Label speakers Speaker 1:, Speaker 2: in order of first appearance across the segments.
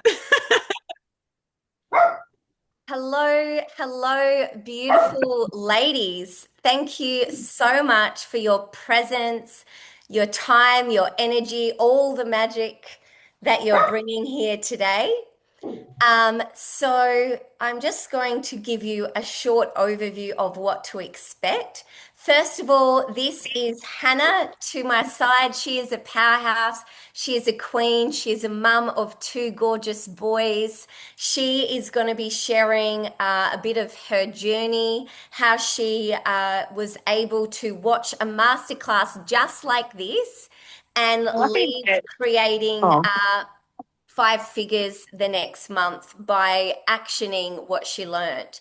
Speaker 1: that.
Speaker 2: Hello, beautiful ladies. Thank you so much for your presence, your time, your energy, all the magic that you're bringing here today. So I'm just going to give you a short overview of what to expect. First of all, this is Hannah to my side. She is a powerhouse. She is a queen. She is a mum of two gorgeous boys. She is going to be sharing a bit of her journey, how she was able to watch a masterclass just like this and leave creating five figures the next month by actioning what she learned.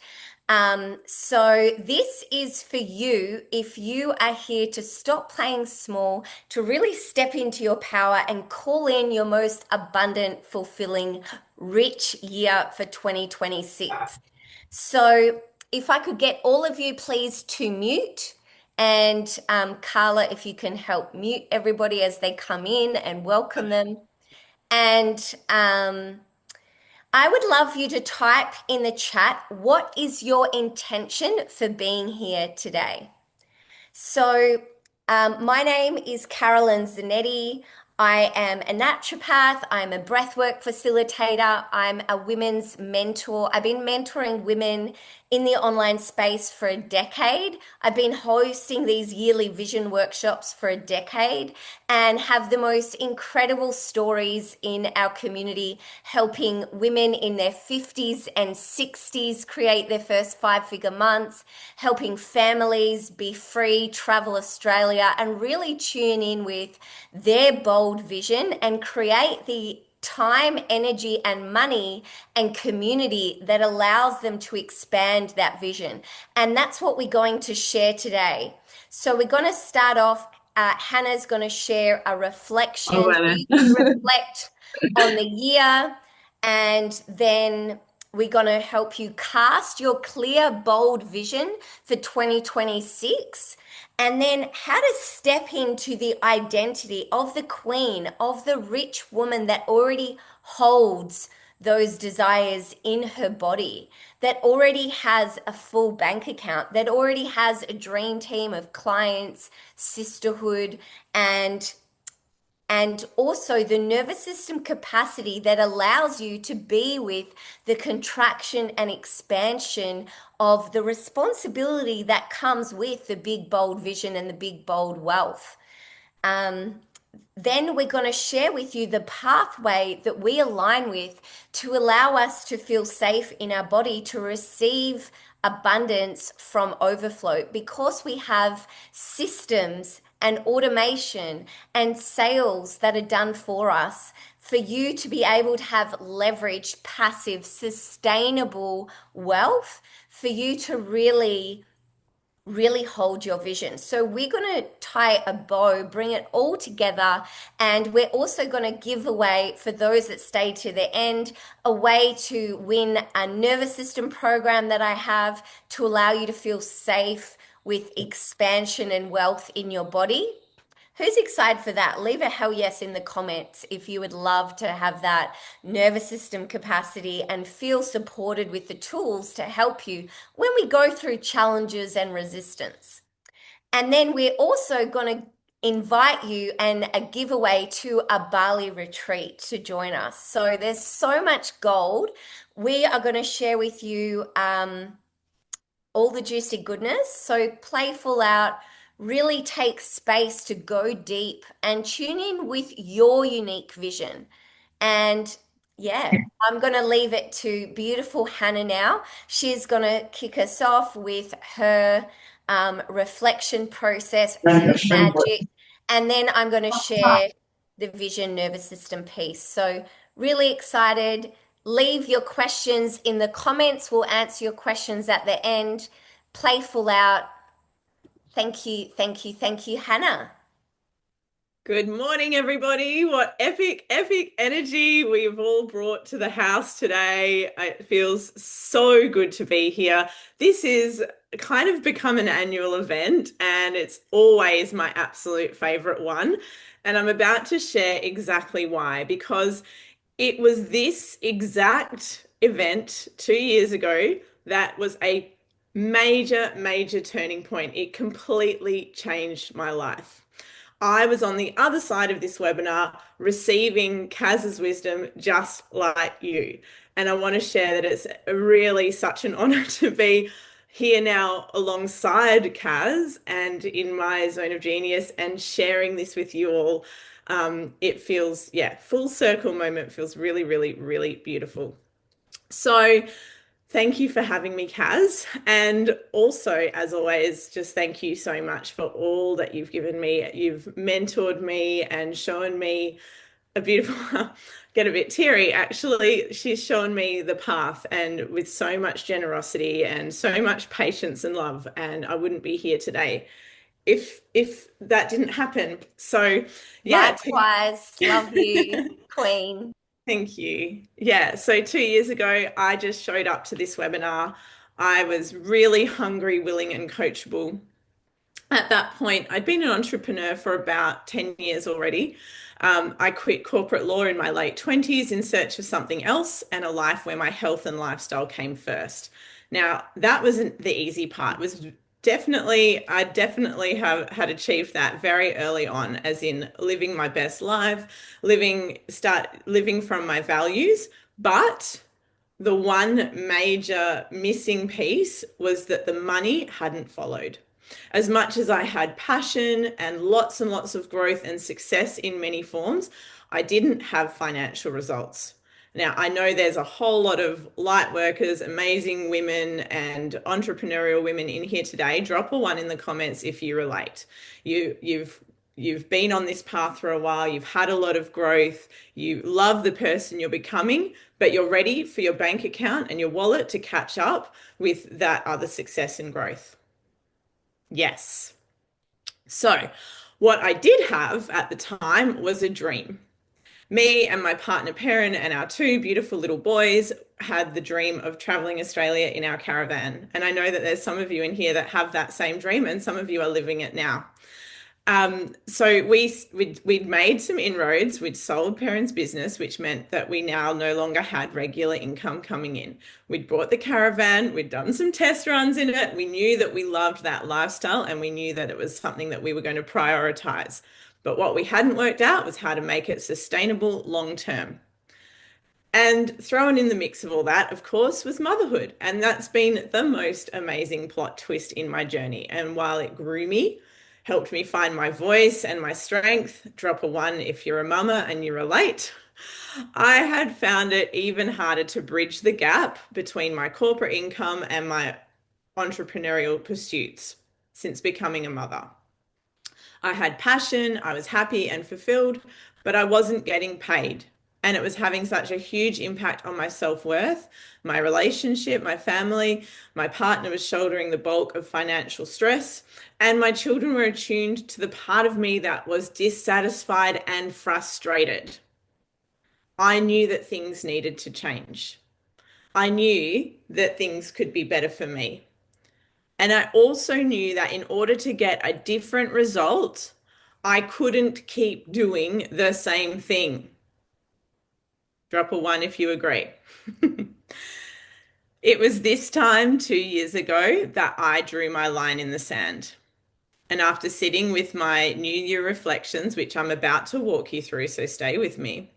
Speaker 2: So this is for you if you are here to stop playing small, to really step into your power and call in your most abundant, fulfilling, rich year for 2026. So if I could get all of you please to mute. And Carla, if you can help mute everybody as they come in and welcome them. And I would love you to type in the chat, what is your intention for being here today? So, my name is Carolyn Zanetti. I am a naturopath. I'm a breathwork facilitator. I'm a women's mentor. I've been mentoring women in the online space for a decade. I've been hosting these yearly vision workshops for a decade and have the most incredible stories in our community, helping women in their 50s and 60s create their first five-figure months, helping families be free, travel Australia, and really tune in with their bold vision and create the time, energy, and money and community that allows them to expand that vision. And that's what we're going to share today. So we're going to start off. Hannah's going to share a
Speaker 1: Oh,
Speaker 2: reflection so you can
Speaker 1: well.
Speaker 2: reflect on the year, and then we're going to help you cast your clear, bold vision for 2026, and then how to step into the identity of the queen, of the rich woman that already holds those desires in her body, that already has a full bank account, that already has a dream team of clients, sisterhood, and also the nervous system capacity that allows you to be with the contraction and expansion of the responsibility that comes with the big, bold vision and the big, bold wealth. Um, then we're going to share with you the pathway that we align with to allow us to feel safe in our body to receive abundance from overflow because we have systems and automation and sales that are done for us for you to be able to have leveraged, passive, sustainable wealth for you to really hold your vision. So we're going to tie a bow, bring it all together, and we're also going to give away, for those that stay to the end, a way to win a nervous system program that I have to allow you to feel safe with expansion and wealth in your body. Who's excited for that? Leave a hell yes in the comments if you would love to have that nervous system capacity and feel supported with the tools to help you when we go through challenges and resistance. And then we're also going to invite you and a giveaway to a Bali retreat to join us. So there's so much gold. We are going to share with you all the juicy goodness. So playful out, really take space to go deep and tune in with your unique vision. And yeah, I'm going to leave it to beautiful Hannah now. She's going to kick us off with her reflection process, her magic, and then I'm going to share the vision nervous system piece. So, really excited. Leave your questions in the comments. We'll answer your questions at the end. Playful out. Thank you, Hannah.
Speaker 1: Good morning, everybody. What epic, epic energy we've all brought to the house today. It feels so good to be here. This is kind of become an annual event, and it's always my absolute favorite one. And I'm about to share exactly why, because It was this exact event 2 years ago that was a major, major turning point. It completely changed my life. I was on the other side of this webinar receiving Kaz's wisdom just like you. And I want to share that it's really such an honor to be here now alongside Kaz and in my zone of genius and sharing this with you all. It feels, yeah, full circle moment feels really, really, really beautiful. So, thank you for having me, Kaz. And also, as always, just thank you so much for all that you've given me. You've mentored me and shown me a beautiful, get a bit teary actually. She's shown me the path and with so much generosity and so much patience and love. And I wouldn't be here today if that didn't happen. So, yeah,
Speaker 2: Likewise, love you, Queen.
Speaker 1: thank you. Yeah, so 2 years ago, I just showed up to this webinar. I was really hungry, willing, and coachable. At that point, I'd been an entrepreneur for about 10 years already. I quit corporate law in my late 20s in search of something else and a life where my health and lifestyle came first. Now, that wasn't the easy part. It was definitely, I definitely have had achieved that very early on, as in living my best life, start living from my values. But the one major missing piece was that the money hadn't followed. As much as I had passion and lots of growth and success in many forms, I didn't have financial results. Now, I know there's a whole lot of light workers, amazing women, and entrepreneurial women in here today. Drop a one in the comments if you relate. You've been on this path for a while, you've had a lot of growth, you love the person you're becoming, but you're ready for your bank account and your wallet to catch up with that other success and growth. Yes. So, what I did have at the time was a dream. Me and my partner Perrin and our two beautiful little boys had the dream of traveling Australia in our caravan. And I know that there's some of you in here that have that same dream, and some of you are living it now. So we'd made some inroads. We'd sold Perrin's business, which meant that we now no longer had regular income coming in. We'd bought the caravan. We'd done some test runs in it. We knew that we loved that lifestyle, and we knew that it was something that we were going to prioritize. But what we hadn't worked out was how to make it sustainable long term. And thrown in the mix of all that, of course, was motherhood. And that's been the most amazing plot twist in my journey. And while it grew me, helped me find my voice and my strength, drop a one if you're a mama and you relate, I had found it even harder to bridge the gap between my corporate income and my entrepreneurial pursuits since becoming a mother. I had passion, I was happy and fulfilled, but I wasn't getting paid. And it was having such a huge impact on my self-worth, my relationship, my family. My partner was shouldering the bulk of financial stress, and my children were attuned to the part of me that was dissatisfied and frustrated. I knew that things needed to change. I knew that things could be better for me. And I also knew that in order to get a different result, I couldn't keep doing the same thing. Drop a one if you agree. It was this time 2 years ago that I drew my line in the sand. And after sitting with my New Year reflections, which I'm about to walk you through, so stay with me,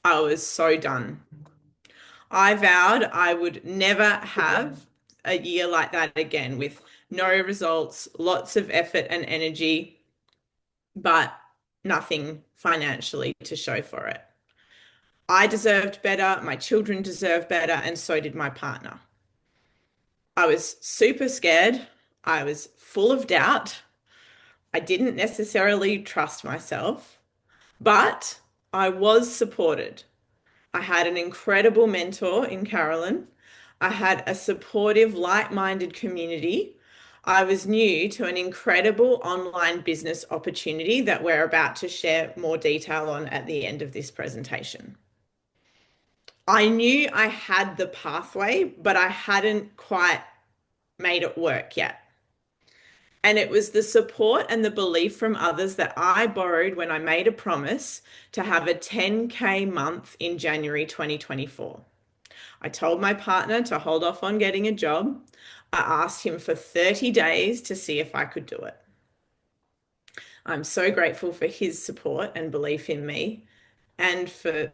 Speaker 1: I was so done. I vowed I would never have a year like that again with no results, lots of effort and energy, but nothing financially to show for it. I deserved better, my children deserved better, and so did my partner. I was super scared. I was full of doubt. I didn't necessarily trust myself, but I was supported. I had an incredible mentor in Carolyn. I had a supportive, like-minded community. I was new to an incredible online business opportunity that we're about to share more detail on at the end of this presentation. I knew I had the pathway, but I hadn't quite made it work yet. And it was the support and the belief from others that I borrowed when I made a promise to have a 10K month in January 2024. I told my partner to hold off on getting a job. I asked him for 30 days to see if I could do it. I'm so grateful for his support and belief in me and for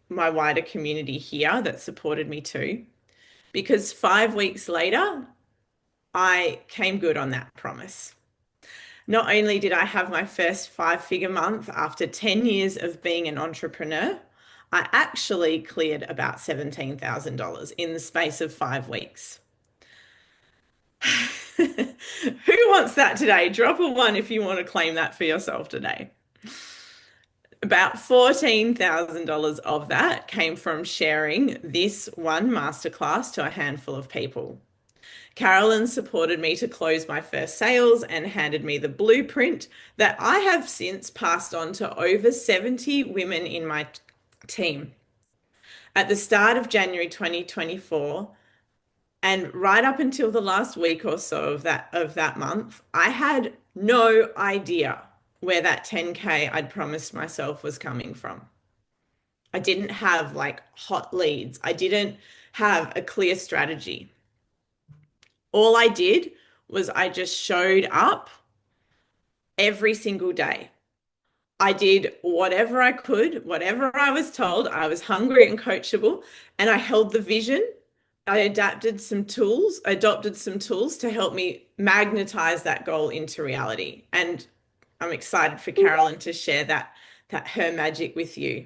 Speaker 1: my wider community here that supported me too. Because 5 weeks later, I came good on that promise. Not only did I have my first five-figure month after 10 years of being an entrepreneur, I actually cleared about $17,000 in the space of 5 weeks. Who wants that today? Drop a one if you want to claim that for yourself today. About $14,000 of that came from sharing this one masterclass to a handful of people. Carolyn supported me to close my first sales and handed me the blueprint that I have since passed on to over 70 women in my team. At the start of January 2024, and right up until the last week or so of that month, I had no idea where that 10K I'd promised myself was coming from. I didn't have like hot leads. I didn't have a clear strategy. All I did was I just showed up every single day. I did whatever I could, whatever I was told. I was hungry and coachable, and I held the vision. I adopted some tools to help me magnetize that goal into reality. And I'm excited for Carolyn to share that her magic with you.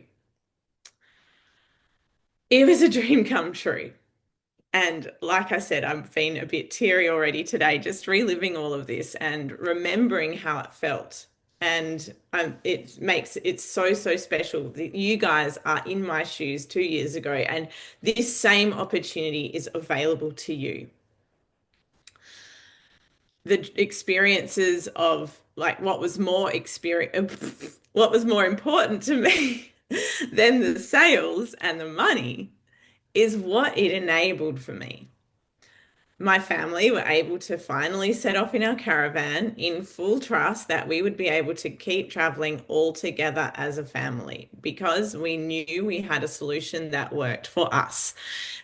Speaker 1: It was a dream come true. And like I said, I've been a bit teary already today, just reliving all of this and remembering how it felt. And it's so, so special that you guys are in my shoes 2 years ago, and this same opportunity is available to you. The experiences of like what was more important to me than the sales and the money is what it enabled for me. My family were able to finally set off in our caravan in full trust that we would be able to keep traveling all together as a family because we knew we had a solution that worked for us.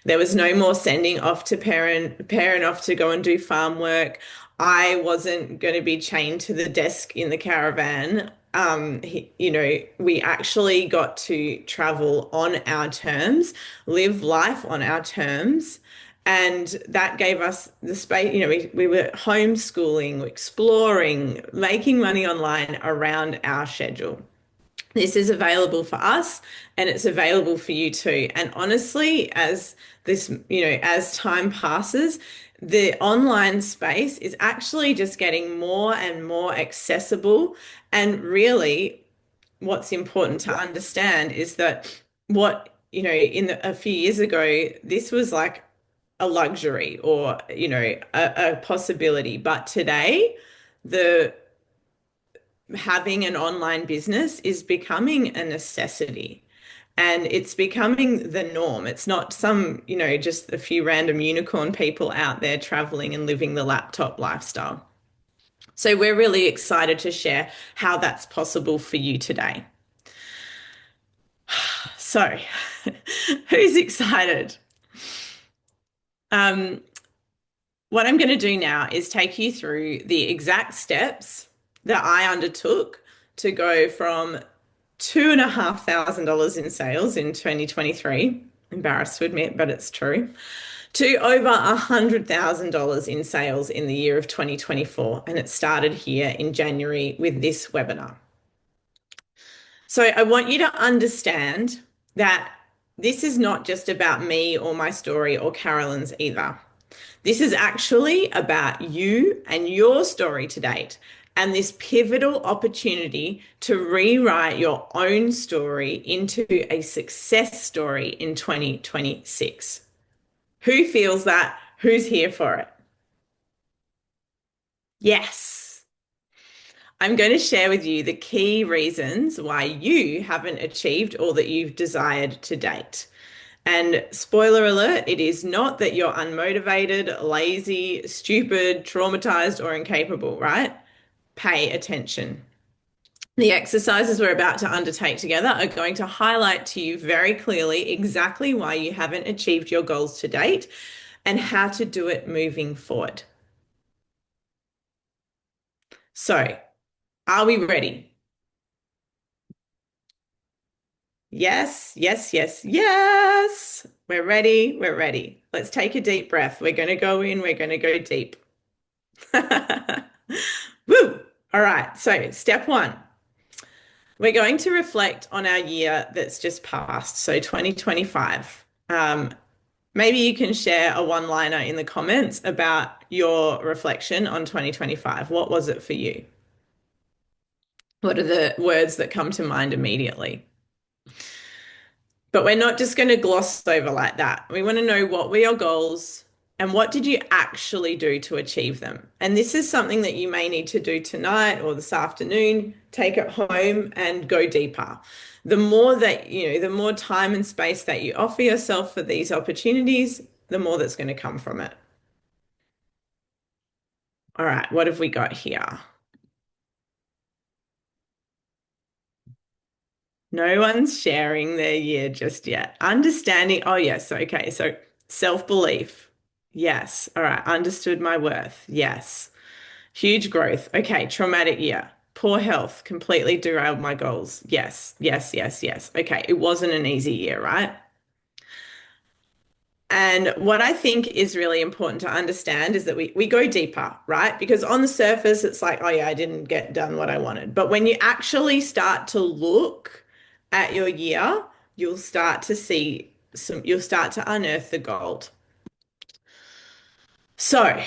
Speaker 1: There was no more sending off to parent off to go and do farm work. I wasn't going to be chained to the desk in the caravan. We actually got to travel on our terms, live life on our terms. And that gave us the space, we were homeschooling, exploring, making money online around our schedule. This is available for us and it's available for you too. And honestly, as time passes, the online space is actually just getting more and more accessible. And really, what's important to understand is that a few years ago, this was like a luxury or, a possibility. But today, the having an online business is becoming a necessity and it's becoming the norm. It's not just a few random unicorn people out there traveling and living the laptop lifestyle. So we're really excited to share how that's possible for you today. So, who's excited? What I'm going to do now is take you through the exact steps that I undertook to go from $2,500 in sales in 2023, embarrassed to admit, but it's true, to over $100,000 in sales in the year of 2024. And it started here in January with this webinar. So I want you to understand that this is not just about me or my story or Carolyn's either. This is actually about you and your story to date and this pivotal opportunity to rewrite your own story into a success story in 2026. Who feels that? Who's here for it? Yes. I'm going to share with you the key reasons why you haven't achieved all that you've desired to date. And spoiler alert, it is not that you're unmotivated, lazy, stupid, traumatized, or incapable, right? Pay attention. The exercises we're about to undertake together are going to highlight to you very clearly exactly why you haven't achieved your goals to date and how to do it moving forward. So, are we ready? Yes, yes, yes, yes. We're ready. We're ready. Let's take a deep breath. We're going to go in, we're going to go deep. Woo! All right. So, step one, we're going to reflect on our year that's just passed. So, 2025. Maybe you can share a one-liner in the comments about your reflection on 2025. What was it for you? What are the words that come to mind immediately? But we're not just going to gloss over like that. We want to know what were your goals and what did you actually do to achieve them? And this is something that you may need to do tonight or this afternoon, take it home and go deeper. The more that, the more time and space that you offer yourself for these opportunities, the more that's going to come from it. All right, what have we got here? No one's sharing their year just yet. Understanding. Oh, yes. Okay. So self-belief. Yes. All right. Understood my worth. Yes. Huge growth. Okay. Traumatic year. Poor health. Completely derailed my goals. Yes. Yes. Yes. Yes. Okay. It wasn't an easy year, right? And what I think is really important to understand is that we go deeper, right? Because on the surface, it's like, oh, yeah, I didn't get done what I wanted. But when you actually start to look at your year, you'll start to see you'll start to unearth the gold. So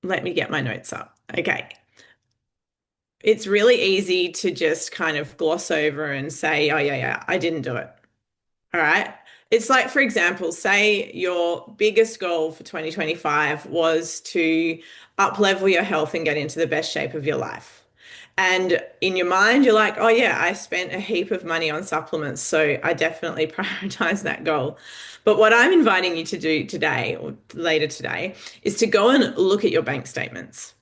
Speaker 1: let me get my notes up. Okay. It's really easy to just kind of gloss over and say, oh, yeah, yeah, I didn't do it. All right. It's like, for example, say your biggest goal for 2025 was to up level your health and get into the best shape of your life. And in your mind, you're like, oh, yeah, I spent a heap of money on supplements. So I definitely prioritize that goal. But what I'm inviting you to do today or later today is to go and look at your bank statements,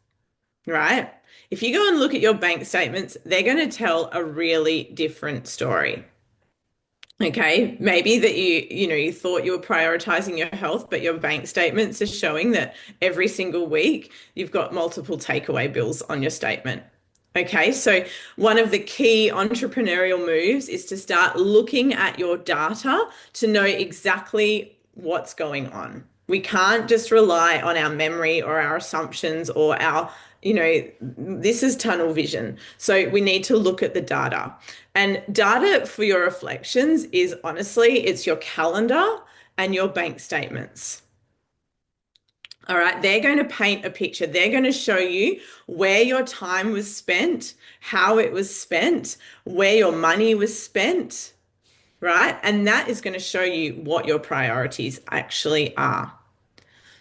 Speaker 1: right? If you go and look at your bank statements, they're going to tell a really different story. Okay, maybe that you thought you were prioritizing your health, but your bank statements are showing that every single week you've got multiple takeaway bills on your statement. Okay, so one of the key entrepreneurial moves is to start looking at your data to know exactly what's going on. We can't just rely on our memory or our assumptions or this is tunnel vision. So we need to look at the data. And data for your reflections is honestly, it's your calendar and your bank statements. All right, they're going to paint a picture. They're going to show you where your time was spent, how it was spent, where your money was spent, right? And that is going to show you what your priorities actually are.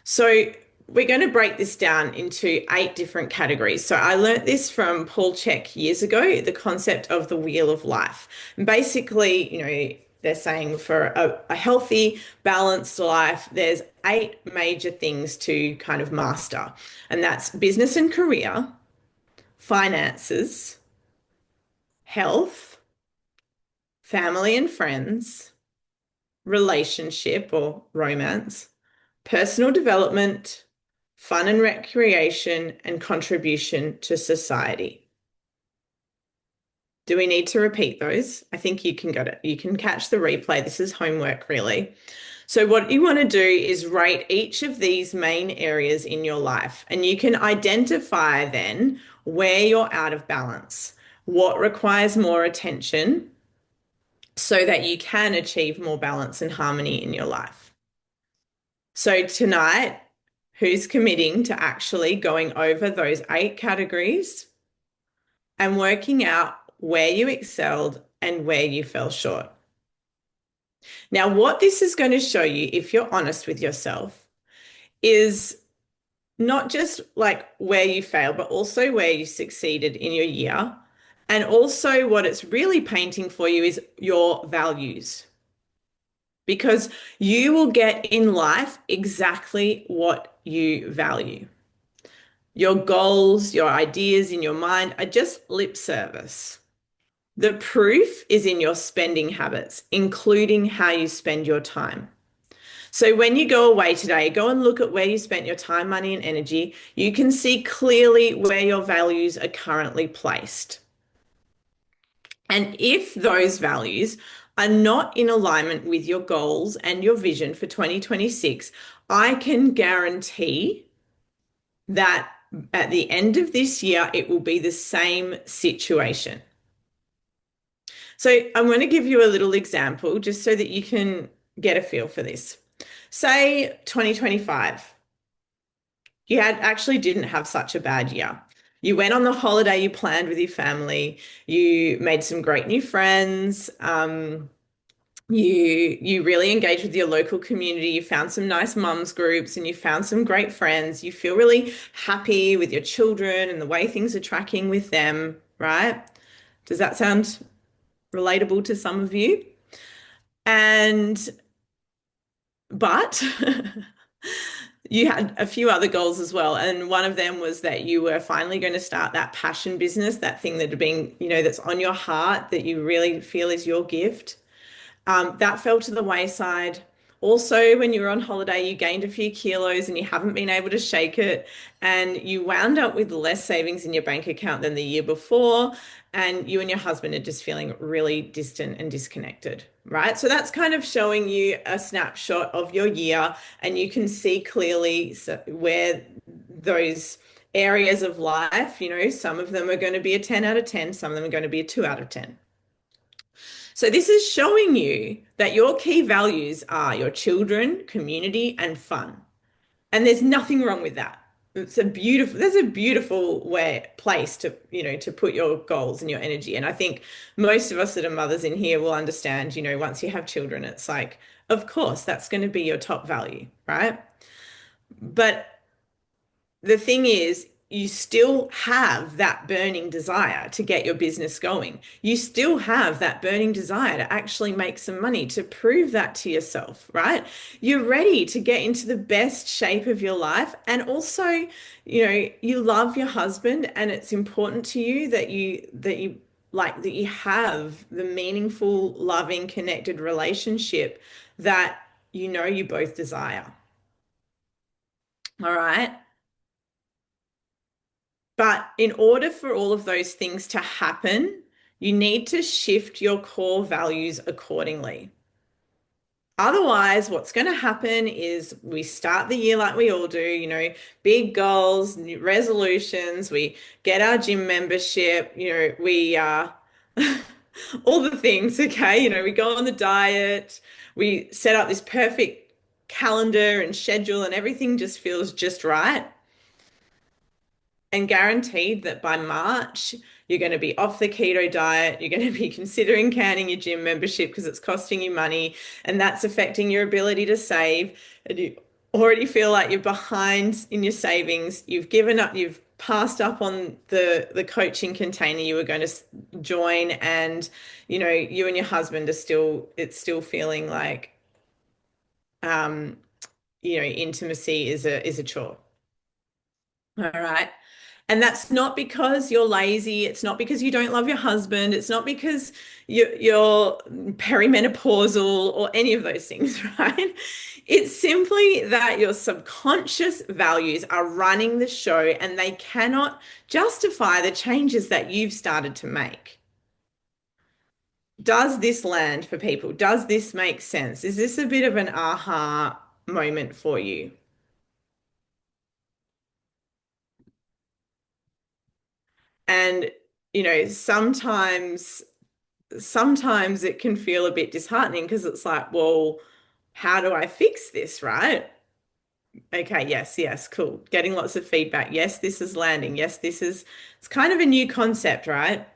Speaker 1: So we're going to break this down into 8 different categories. So I learned this from Paul Chek years ago, the concept of the wheel of life. And basically, they're saying for a healthy, balanced life, there's 8 major things to kind of master. And that's business and career, finances, health, family and friends, relationship or romance, personal development, fun and recreation, and contribution to society. Do we need to repeat those? I think you can get it. You can catch the replay. This is homework, really. So what you want to do is rate each of these main areas in your life, and you can identify then where you're out of balance, what requires more attention, so that you can achieve more balance and harmony in your life. So tonight, who's committing to actually going over those 8 categories and working out where you excelled and where you fell short? Now, what this is going to show you, if you're honest with yourself, is not just like where you failed, but also where you succeeded in your year. And also, what it's really painting for you is your values. because you will get in life exactly what you value. Your goals, your ideas in your mind are just lip service. The proof is in your spending habits, including how you spend your time. So when you go away today, go and look at where you spent your time, money, and energy. You can see clearly where your values are currently placed. And if those values are not in alignment with your goals and your vision for 2026, I can guarantee that at the end of this year, it will be the same situation. So I'm going to give you a little example just so that you can get a feel for this. Say 2025, you had actually didn't have such a bad year. You went on the holiday you planned with your family. You made some great new friends. You really engaged with your local community. You found some nice mums groups and you found some great friends. You feel really happy with your children and the way things are tracking with them, right? Does that sound relatable to some of you? And but you had a few other goals as well. And one of them was that you were finally going to start that passion business, that thing that had been, that's on your heart that you really feel is your gift. That fell to the wayside. Also, when you were on holiday, you gained a few kilos and you haven't been able to shake it. And you wound up with less savings in your bank account than the year before. And you and your husband are just feeling really distant and disconnected, right? So that's kind of showing you a snapshot of your year. And you can see clearly where those areas of life, some of them are going to be a 10 out of 10, some of them are going to be a 2 out of 10. So this is showing you that your key values are your children, community, and fun. And there's nothing wrong with that. There's a beautiful place to, to put your goals and your energy. And I think most of us that are mothers in here will understand, once you have children, it's like, of course, that's going to be your top value, right? But the thing is, you still have that burning desire to get your business going. You still have that burning desire to actually make some money, to prove that to yourself, right? You're ready to get into the best shape of your life. And also, you love your husband and it's important to you that you have the meaningful, loving, connected relationship that you both desire. All right. But in order for all of those things to happen, you need to shift your core values accordingly. Otherwise, what's going to happen is we start the year like we all do, big goals, new resolutions, we get our gym membership, we all the things, okay? We go on the diet, we set up this perfect calendar and schedule, and everything just feels just right and guaranteed that by March, you're going to be off the keto diet. You're going to be considering canning your gym membership because it's costing you money and that's affecting your ability to save. And you already feel like you're behind in your savings. You've given up, you've passed up on the coaching container you were going to join. And, you and your husband it's still feeling like, um, intimacy is a chore. All right. And that's not because you're lazy. It's not because you don't love your husband. It's not because you're perimenopausal or any of those things, right? It's simply that your subconscious values are running the show and they cannot justify the changes that you've started to make. Does this land for people? Does this make sense? Is this a bit of an aha moment for you? And, sometimes it can feel a bit disheartening because it's like, well, how do I fix this, right? Okay, yes, cool. Getting lots of feedback. Yes, this is landing. Yes, it's kind of a new concept, right?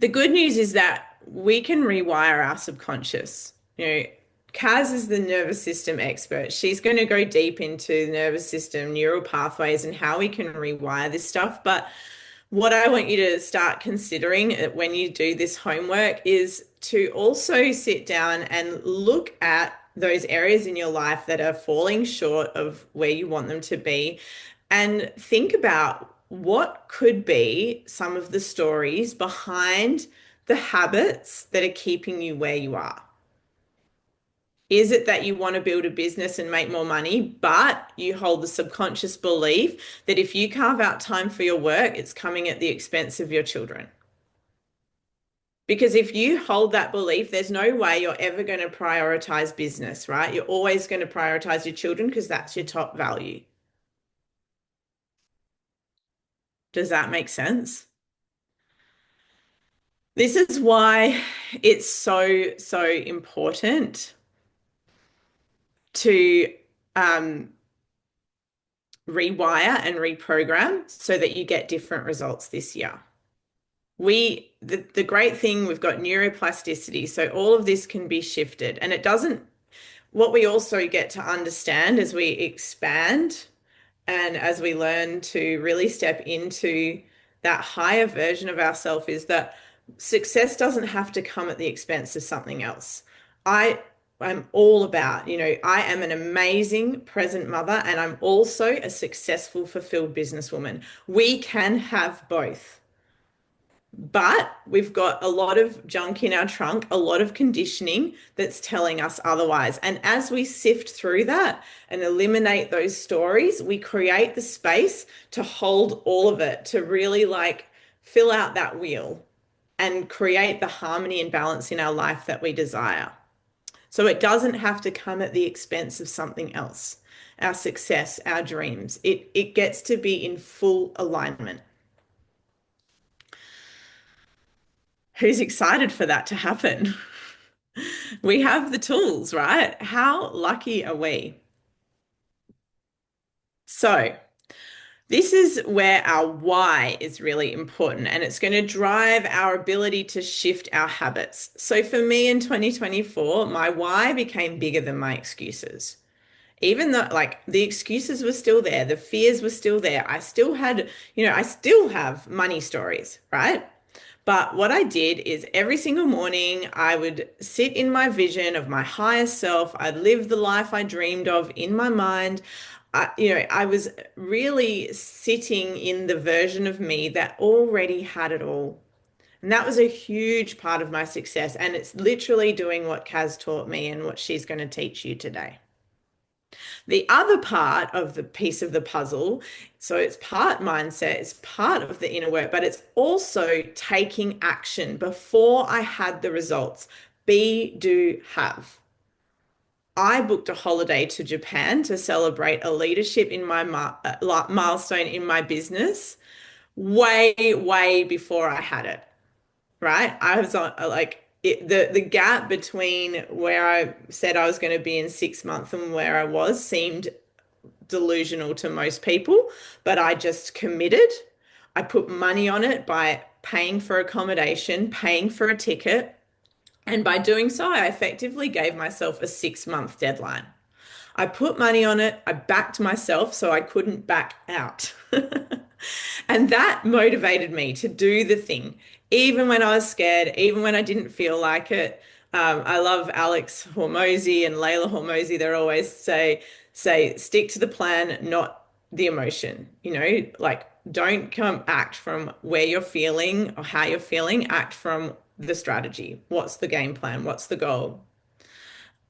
Speaker 1: The good news is that we can rewire our subconscious. Kaz is the nervous system expert. She's going to go deep into the nervous system, neural pathways, and how we can rewire this stuff. But What I want you to start considering when you do this homework is to also sit down and look at those areas in your life that are falling short of where you want them to be and think about what could be some of the stories behind the habits that are keeping you where you are. Is it that you want to build a business and make more money, but you hold the subconscious belief that if you carve out time for your work, it's coming at the expense of your children? Because if you hold that belief, there's no way you're ever going to prioritize business, right? You're always going to prioritize your children because that's your top value. Does that make sense? This is why it's so important to rewire and reprogram so that you get different results this year. The great thing, we've got neuroplasticity, so all of this can be shifted. And it doesn't, what we also get to understand as we expand and as we learn to really step into that higher version of ourselves is that success doesn't have to come at the expense of something else. I I'm all about, I am an amazing present mother and I'm also a successful, fulfilled businesswoman. We can have both. But we've got a lot of junk in our trunk, a lot of conditioning that's telling us otherwise. And as we sift through that and eliminate those stories, we create the space to hold all of it, to really like fill out that wheel and create the harmony and balance in our life that we desire. So it doesn't have to come at the expense of something else. Our success, our dreams, it gets to be in full alignment. Who's excited for that to happen? We have the tools, right? How lucky are we? So, this is where our why is really important, and it's going to drive our ability to shift our habits. So, for me in 2024, my why became bigger than my excuses. Even though, like, the excuses were still there, the fears were still there, I still had, I still have money stories, right? But what I did is every single morning I would sit in my vision of my higher self. I'd live the life I dreamed of in my mind. I was really sitting in the version of me that already had it all. And that was a huge part of my success. And it's literally doing what Kaz taught me and what she's going to teach you today. The other part of the piece of the puzzle, so it's part mindset, it's part of the inner work, but it's also taking action before I had the results. Be, do, have. I booked a holiday to Japan to celebrate a leadership in my milestone in my business way before I had it, right? I was on the gap between where I said I was going to be in 6 months and where I was seemed delusional to most people, but I just committed. I put money on it by paying for accommodation, paying for a ticket, and by doing so, I effectively gave myself a 6 month deadline. I put money on it, I backed myself so I couldn't back out. And that motivated me to do the thing, even when I was scared, even when I didn't feel like it. I love Alex Hormozy and Layla Hormozy. They're always say, stick to the plan, not the emotion. Like don't come act from where you're feeling or how you're feeling, act from the strategy. What's the game plan? What's the goal?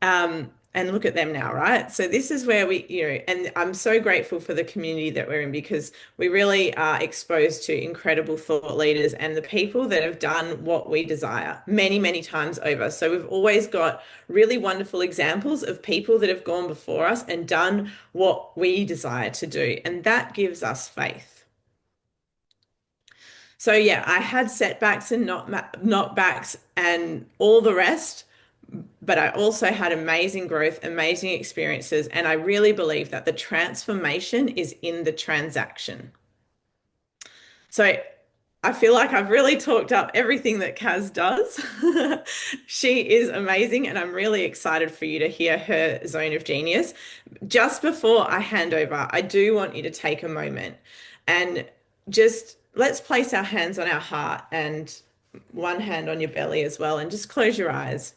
Speaker 1: And look at them now, right? So this is where and I'm so grateful for the community that we're in because we really are exposed to incredible thought leaders and the people that have done what we desire many times over. So we've always got really wonderful examples of people that have gone before us and done what we desire to do. And that gives us faith. So yeah, I had setbacks and knockbacks and all the rest, but I also had amazing growth, amazing experiences, and I really believe that the transformation is in the transaction. So I feel like I've really talked up everything that Kaz does. She is amazing, and I'm really excited for you to hear her zone of genius. Just before I hand over, I do want you to take a moment and just let's place our hands on our heart and one hand on your belly as well, and just close your eyes.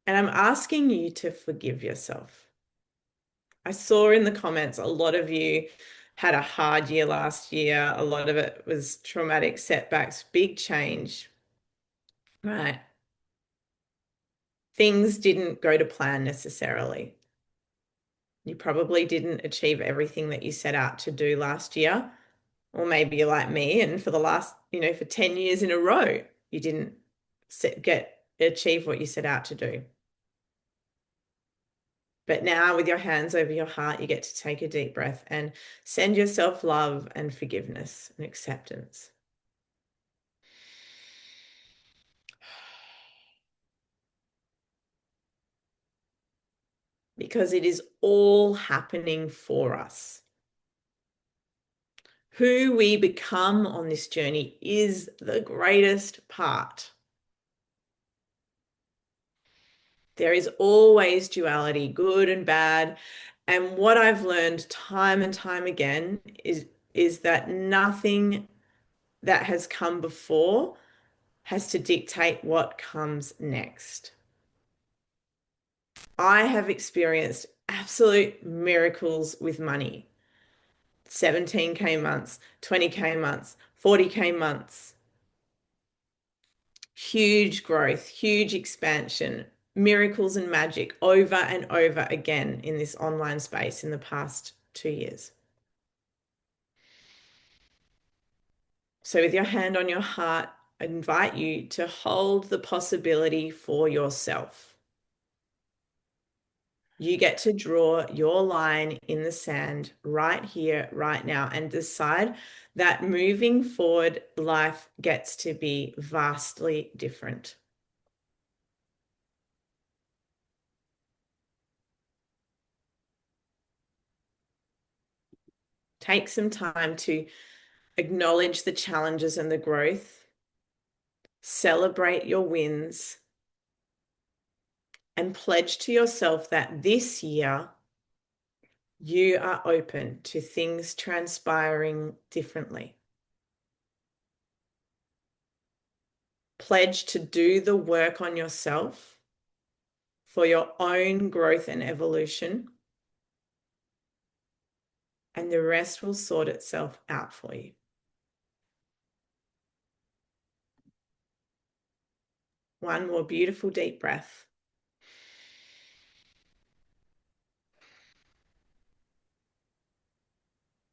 Speaker 1: And I'm asking you to forgive yourself. I saw in the comments a lot of you had a hard year last year. A lot of it was traumatic setbacks, big change, right? Things didn't go to plan necessarily. You probably didn't achieve everything that you set out to do last year. Or maybe you're like me, and for the last, for 10 years in a row, you didn't achieve what you set out to do. But now, with your hands over your heart, you get to take a deep breath and send yourself love and forgiveness and acceptance. Because it is all happening for us. Who we become on this journey is the greatest part. There is always duality, good and bad. And what I've learned time and time again is that nothing that has come before has to dictate what comes next. I have experienced absolute miracles with money. 17K months, 20K months, 40K months. Huge growth, huge expansion, miracles and magic over and over again in this online space in the past 2 years. So, with your hand on your heart, I invite you to hold the possibility for yourself. You get to draw your line in the sand right here, right now, and decide that moving forward, life gets to be vastly different. Take some time to acknowledge the challenges and the growth, celebrate your wins, and pledge to yourself that this year you are open to things transpiring differently. Pledge to do the work on yourself for your own growth and evolution, and the rest will sort itself out for you. One more beautiful deep breath.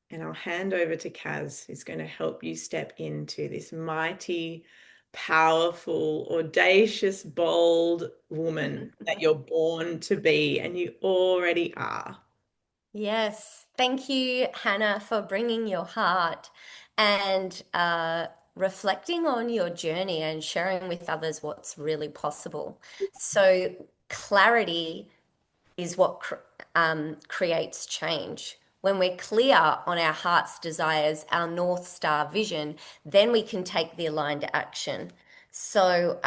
Speaker 1: And I'll hand over to Kaz, who's going to help you step into this mighty, powerful, audacious, bold woman that you're born to be, and you already are.
Speaker 2: Yes, thank you, Hannah, for bringing your heart and reflecting on your journey and sharing with others what's really possible. So, clarity is what creates change. When we're clear on our heart's desires, our North Star vision, then we can take the aligned action. So,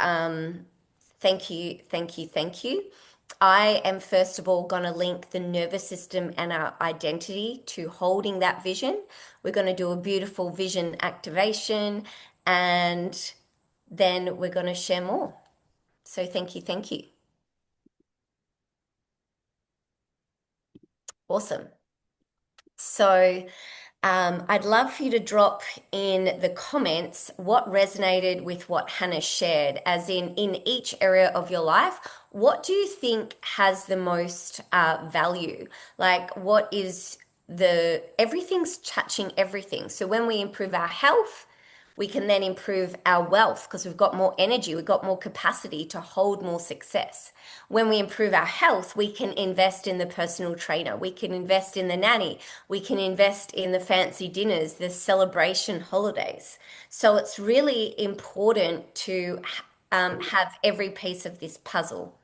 Speaker 2: thank you, thank you, thank you. I am first of all going to link the nervous system and our identity to holding that vision. We're going to do a beautiful vision activation and then we're going to share more. So, thank you, thank you. Awesome. So, I'd love for you to drop in the comments what resonated with what Hannah shared, as in each area of your life, what do you think has the most value? Like, what is everything's touching everything. So when we improve our health, we can then improve our wealth because we've got more energy, we've got more capacity to hold more success. When we improve our health, we can invest in the personal trainer, we can invest in the nanny, we can invest in the fancy dinners, the celebration holidays. So it's really important to have every piece of this puzzle.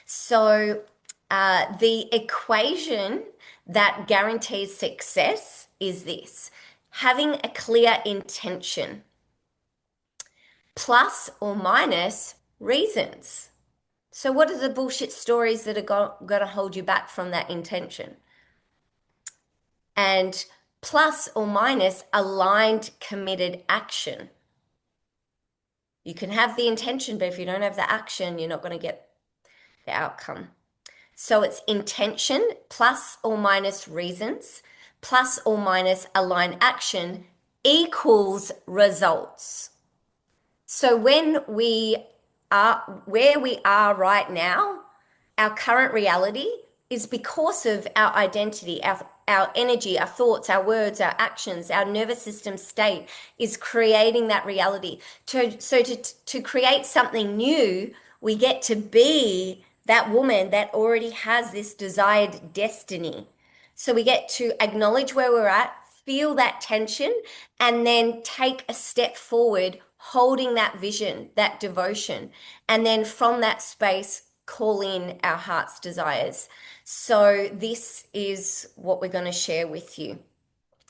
Speaker 2: So the equation that guarantees success is this: having a clear intention plus or minus reasons. So, what are the bullshit stories that are going to hold you back from that intention? and plus or minus aligned, committed action. You can have the intention, but if you don't have the action, you're not going to get the outcome. So it's intention plus or minus reasons plus or minus aligned action equals results. So when we are where we are right now, our current reality is because of our identity, our energy, our thoughts, our words, our actions, our nervous system state is creating that reality. To create something new, we get to be that woman that already has this desired destiny. So we get to acknowledge where we're at, feel that tension, and then take a step forward, holding that vision, that devotion. And then from that space, call in our heart's desires. So this is what we're going to share with you.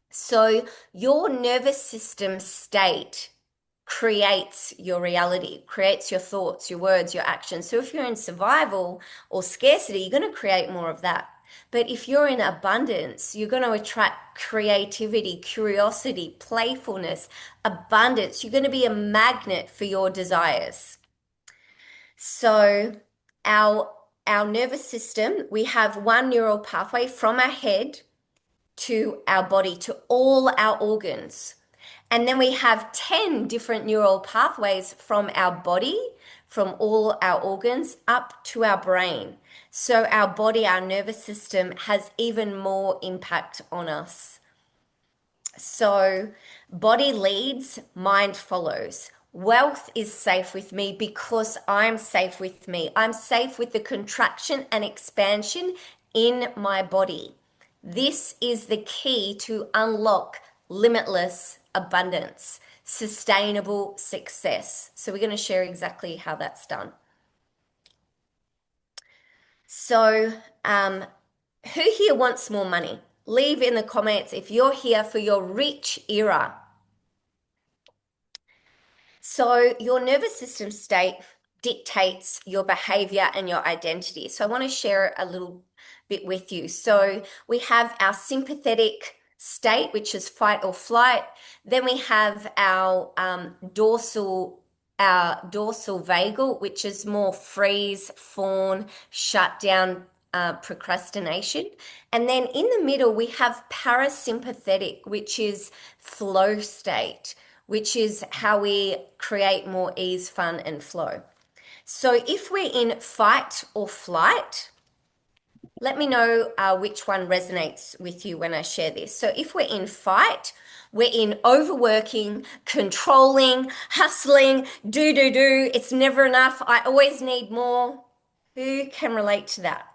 Speaker 2: So your nervous system state creates your reality, creates your thoughts, your words, your actions. So if you're in survival or scarcity, you're going to create more of that. But if you're in abundance, you're going to attract creativity, curiosity, playfulness, abundance. You're going to be a magnet for your desires. So our nervous system, we have one neural pathway from our head to our body, to all our organs. And then we have 10 different neural pathways from our body, from all our organs, up to our brain. So our body, our nervous system has even more impact on us. So body leads, mind follows. Wealth is safe with me because I'm safe with me. I'm safe with the contraction and expansion in my body. This is the key to unlock limitless abundance, sustainable success. So we're going to share exactly how that's done. So, who here wants more money? Leave in the comments if you're here for your rich era. So your nervous system state dictates your behavior and your identity. So I want to share a little bit with you. So we have our sympathetic state, which is fight or flight. Then we have our dorsal vagal, which is more freeze, fawn, shut down, procrastination. And then in the middle, we have parasympathetic, which is flow state, which is how we create more ease, fun, and flow. So if we're in fight or flight, let me know which one resonates with you when I share this. So if we're in fight, we're in overworking, controlling, hustling, do. It's never enough. I always need more. Who can relate to that?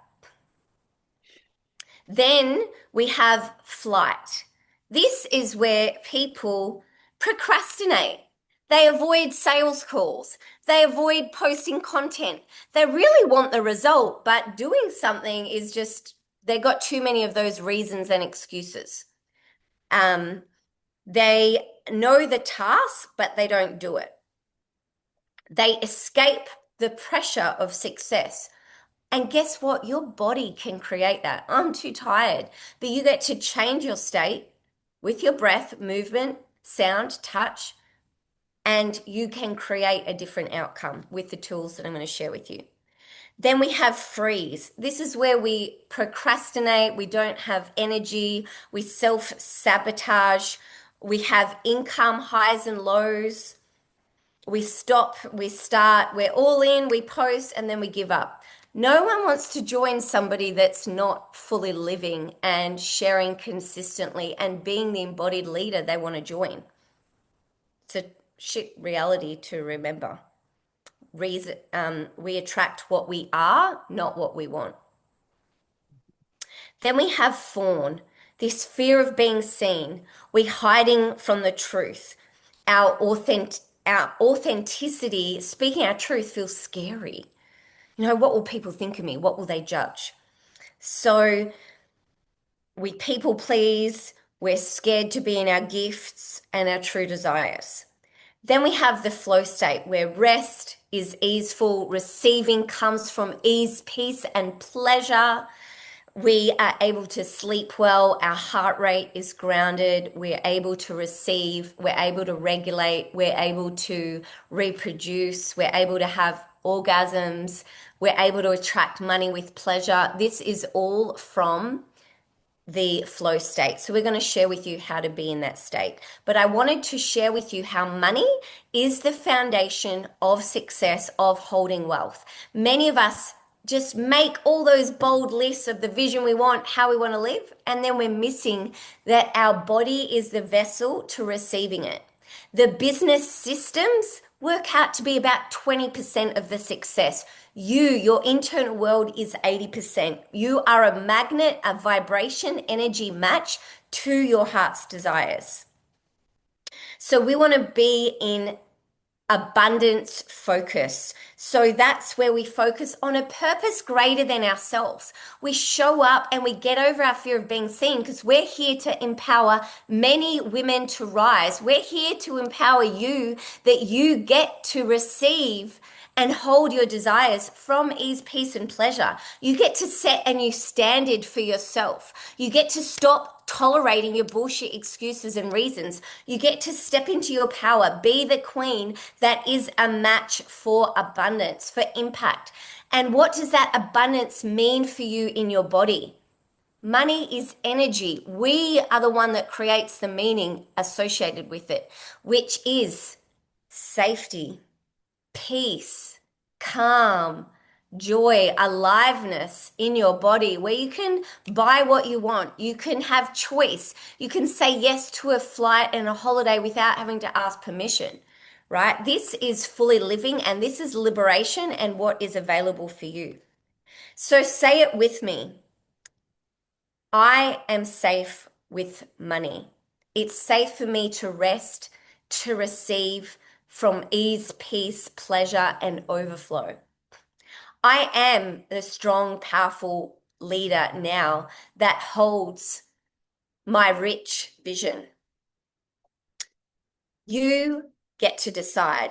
Speaker 2: Then we have flight. This is where people procrastinate. They avoid sales calls. They avoid posting content. They really want the result, but doing something is just, they got too many of those reasons and excuses. They know the task, but they don't do it. They escape the pressure of success. And guess what? Your body can create that. I'm too tired. But you get to change your state with your breath, movement, sound, touch, and you can create a different outcome with the tools that I'm going to share with you. Then we have freeze. This is where we procrastinate, we don't have energy, we self-sabotage, we have income highs and lows. We stop, we start, we're all in, we post, and then we give up. No one wants to join somebody that's not fully living and sharing consistently and being the embodied leader they want to join. It's a shit reality to remember. We attract what we are, not what we want. Then we have fawn, this fear of being seen. We're hiding from the truth. Our authenticity, speaking our truth, feels scary. You know, what will people think of me? What will they judge? So we people please, we're scared to be in our gifts and our true desires. Then we have the flow state where rest is easeful, receiving comes from ease, peace, and pleasure. We are able to sleep well. Our heart rate is grounded. We're able to receive. We're able to regulate. We're able to reproduce. We're able to have orgasms. We're able to attract money with pleasure. This is all from the flow state. So, we're going to share with you how to be in that state. But I wanted to share with you how money is the foundation of success, of holding wealth. Many of us just make all those bold lists of the vision we want, how we want to live, and then we're missing that our body is the vessel to receiving it. The business systems work out to be about 20% of the success. Your internal world is 80%. You are a magnet, a vibration, energy match to your heart's desires. So we want to be in abundance focus. So that's where we focus on a purpose greater than ourselves. We show up and we get over our fear of being seen because we're here to empower many women to rise. We're here to empower you that you get to receive and hold your desires from ease, peace, and pleasure. You get to set a new standard for yourself. You get to stop tolerating your bullshit excuses and reasons. You get to step into your power, be the queen that is a match for abundance, for impact. And what does that abundance mean for you in your body? Money is energy. We are the one that creates the meaning associated with it, which is safety, peace, calm, joy, aliveness in your body where you can buy what you want. You can have choice. You can say yes to a flight and a holiday without having to ask permission, right? This is fully living and this is liberation and what is available for you. So say it with me. I am safe with money. It's safe for me to rest, to receive from ease, peace, pleasure, and overflow. I am the strong, powerful leader now that holds my rich vision. You get to decide.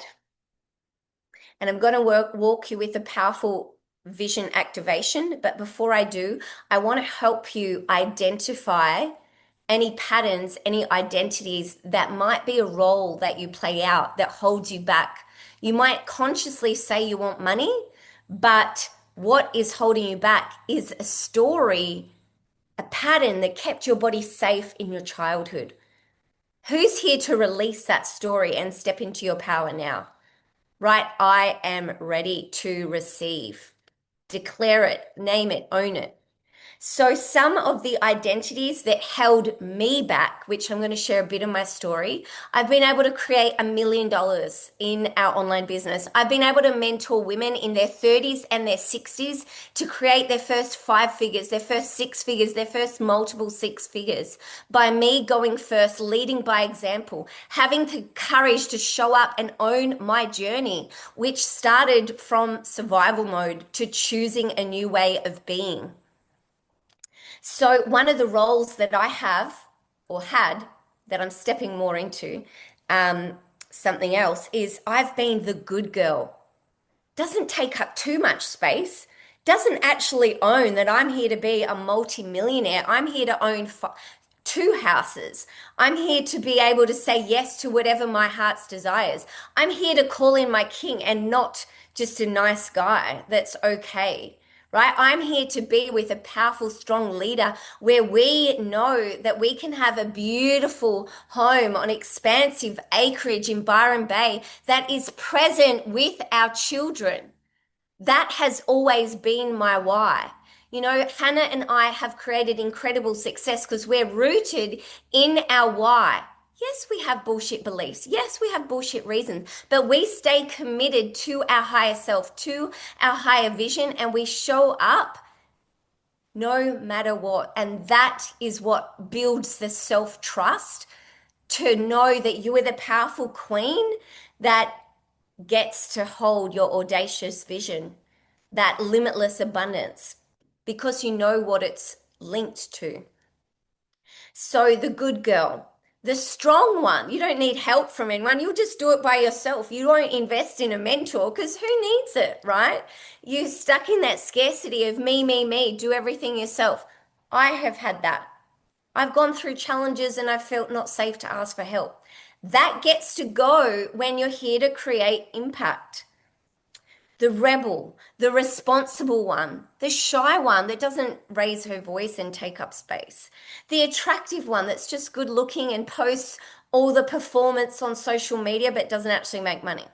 Speaker 2: And I'm going to walk you with a powerful vision activation. But before I do, I want to help you identify any patterns, any identities that might be a role that you play out that holds you back. You might consciously say you want money, but what is holding you back is a story, a pattern that kept your body safe in your childhood. Who's here to release that story and step into your power now? Right? I am ready to receive. Declare it, name it, own it. So some of the identities that held me back, which I'm going to share a bit of my story, I've been able to create $1 million in our online business. I've been able to mentor women in their 30s and their 60s to create their first 5 figures, their first 6 figures, their first multiple 6 figures by me going first, leading by example, having the courage to show up and own my journey, which started from survival mode to choosing a new way of being. So, one of the roles that I have or had that I'm stepping more into, something else, is I've been the good girl. Doesn't take up too much space, doesn't actually own that I'm here to be a multi-millionaire. I'm here to own 2 houses. I'm here to be able to say yes to whatever my heart's desires. I'm here to call in my king and not just a nice guy that's okay. Right? I'm here to be with a powerful, strong leader where we know that we can have a beautiful home on expansive acreage in Byron Bay that is present with our children. That has always been my why. You know, Hannah and I have created incredible success because we're rooted in our why. Yes, we have bullshit beliefs. Yes, we have bullshit reasons, but we stay committed to our higher self, to our higher vision, and we show up no matter what. And that is what builds the self-trust to know that you are the powerful queen that gets to hold your audacious vision, that limitless abundance, because you know what it's linked to. So, the good girl. The strong one, you don't need help from anyone. You'll just do it by yourself. You won't invest in a mentor because who needs it, right? You're stuck in that scarcity of me, do everything yourself. I have had that. I've gone through challenges and I've felt not safe to ask for help. That gets to go when you're here to create impact. The rebel, the responsible one, the shy one that doesn't raise her voice and take up space, the attractive one that's just good looking and posts all the performance on social media but doesn't actually make money,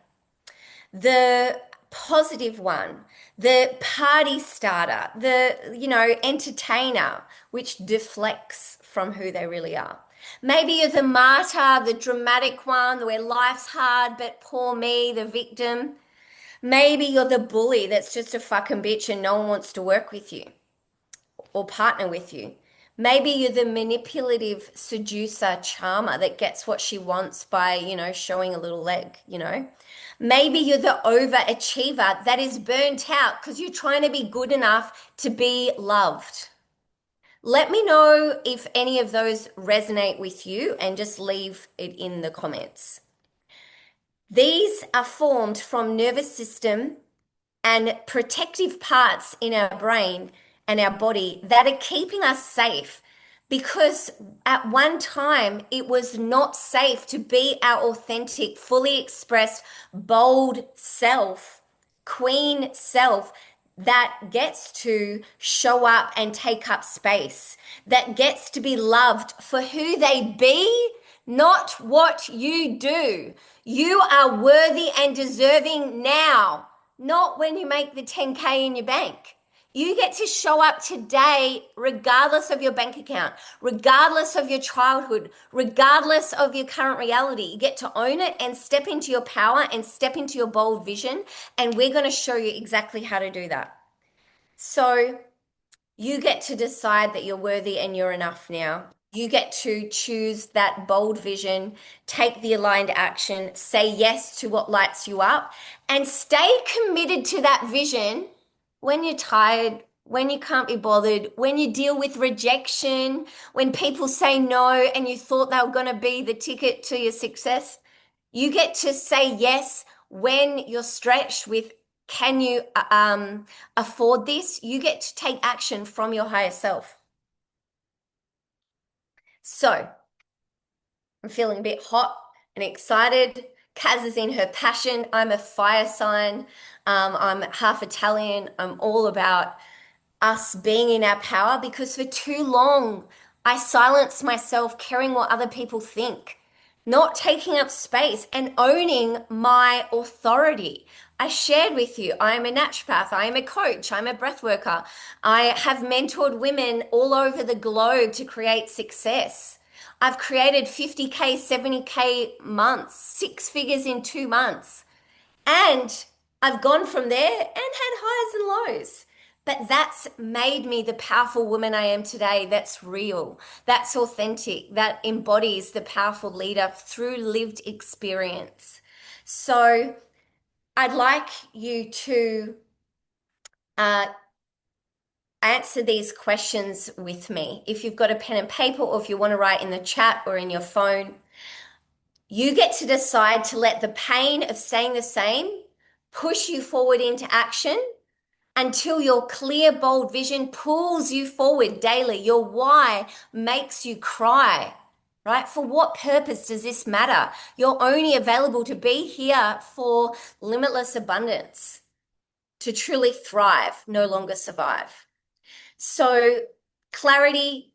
Speaker 2: the positive one, the party starter, the, entertainer, which deflects from who they really are. Maybe you're the martyr, the dramatic one, where life's hard, but poor me, the victim. Maybe you're the bully that's just a fucking bitch and no one wants to work with you or partner with you. Maybe you're the manipulative seducer charmer that gets what she wants by, showing a little leg. Maybe you're the overachiever that is burnt out because you're trying to be good enough to be loved. Let me know if any of those resonate with you and just leave it in the comments. These are formed from nervous system and protective parts in our brain and our body that are keeping us safe because at one time it was not safe to be our authentic, fully expressed, bold self, queen self that gets to show up and take up space, that gets to be loved for who they be, not what you do. You are worthy and deserving now, not when you make the 10K in your bank. You get to show up today, regardless of your bank account, regardless of your childhood, regardless of your current reality. You get to own it and step into your power and step into your bold vision. And we're going to show you exactly how to do that. So you get to decide that you're worthy and you're enough now. You get to choose that bold vision, take the aligned action, say yes to what lights you up, and stay committed to that vision when you're tired, when you can't be bothered, when you deal with rejection, when people say no and you thought they were going to be the ticket to your success. You get to say yes when you're stretched with, can you afford this? You get to take action from your higher self. So I'm feeling a bit hot and excited. Kaz is in her passion. I'm a fire sign. I'm half Italian. I'm all about us being in our power because for too long I silenced myself caring what other people think, not taking up space and owning my authority. I shared with you, I am a naturopath, I am a coach, I'm a breath worker. I have mentored women all over the globe to create success. I've created 50K, 70K months, 6 figures in 2 months. And I've gone from there and had highs and lows. But that's made me the powerful woman I am today. That's real. That's authentic. That embodies the powerful leader through lived experience. So I'd like you to answer these questions with me. If you've got a pen and paper, or if you want to write in the chat or in your phone, you get to decide to let the pain of staying the same push you forward into action until your clear, bold vision pulls you forward daily. Your why makes you cry, right? For what purpose does this matter? You're only available to be here for limitless abundance, to truly thrive, no longer survive. So clarity,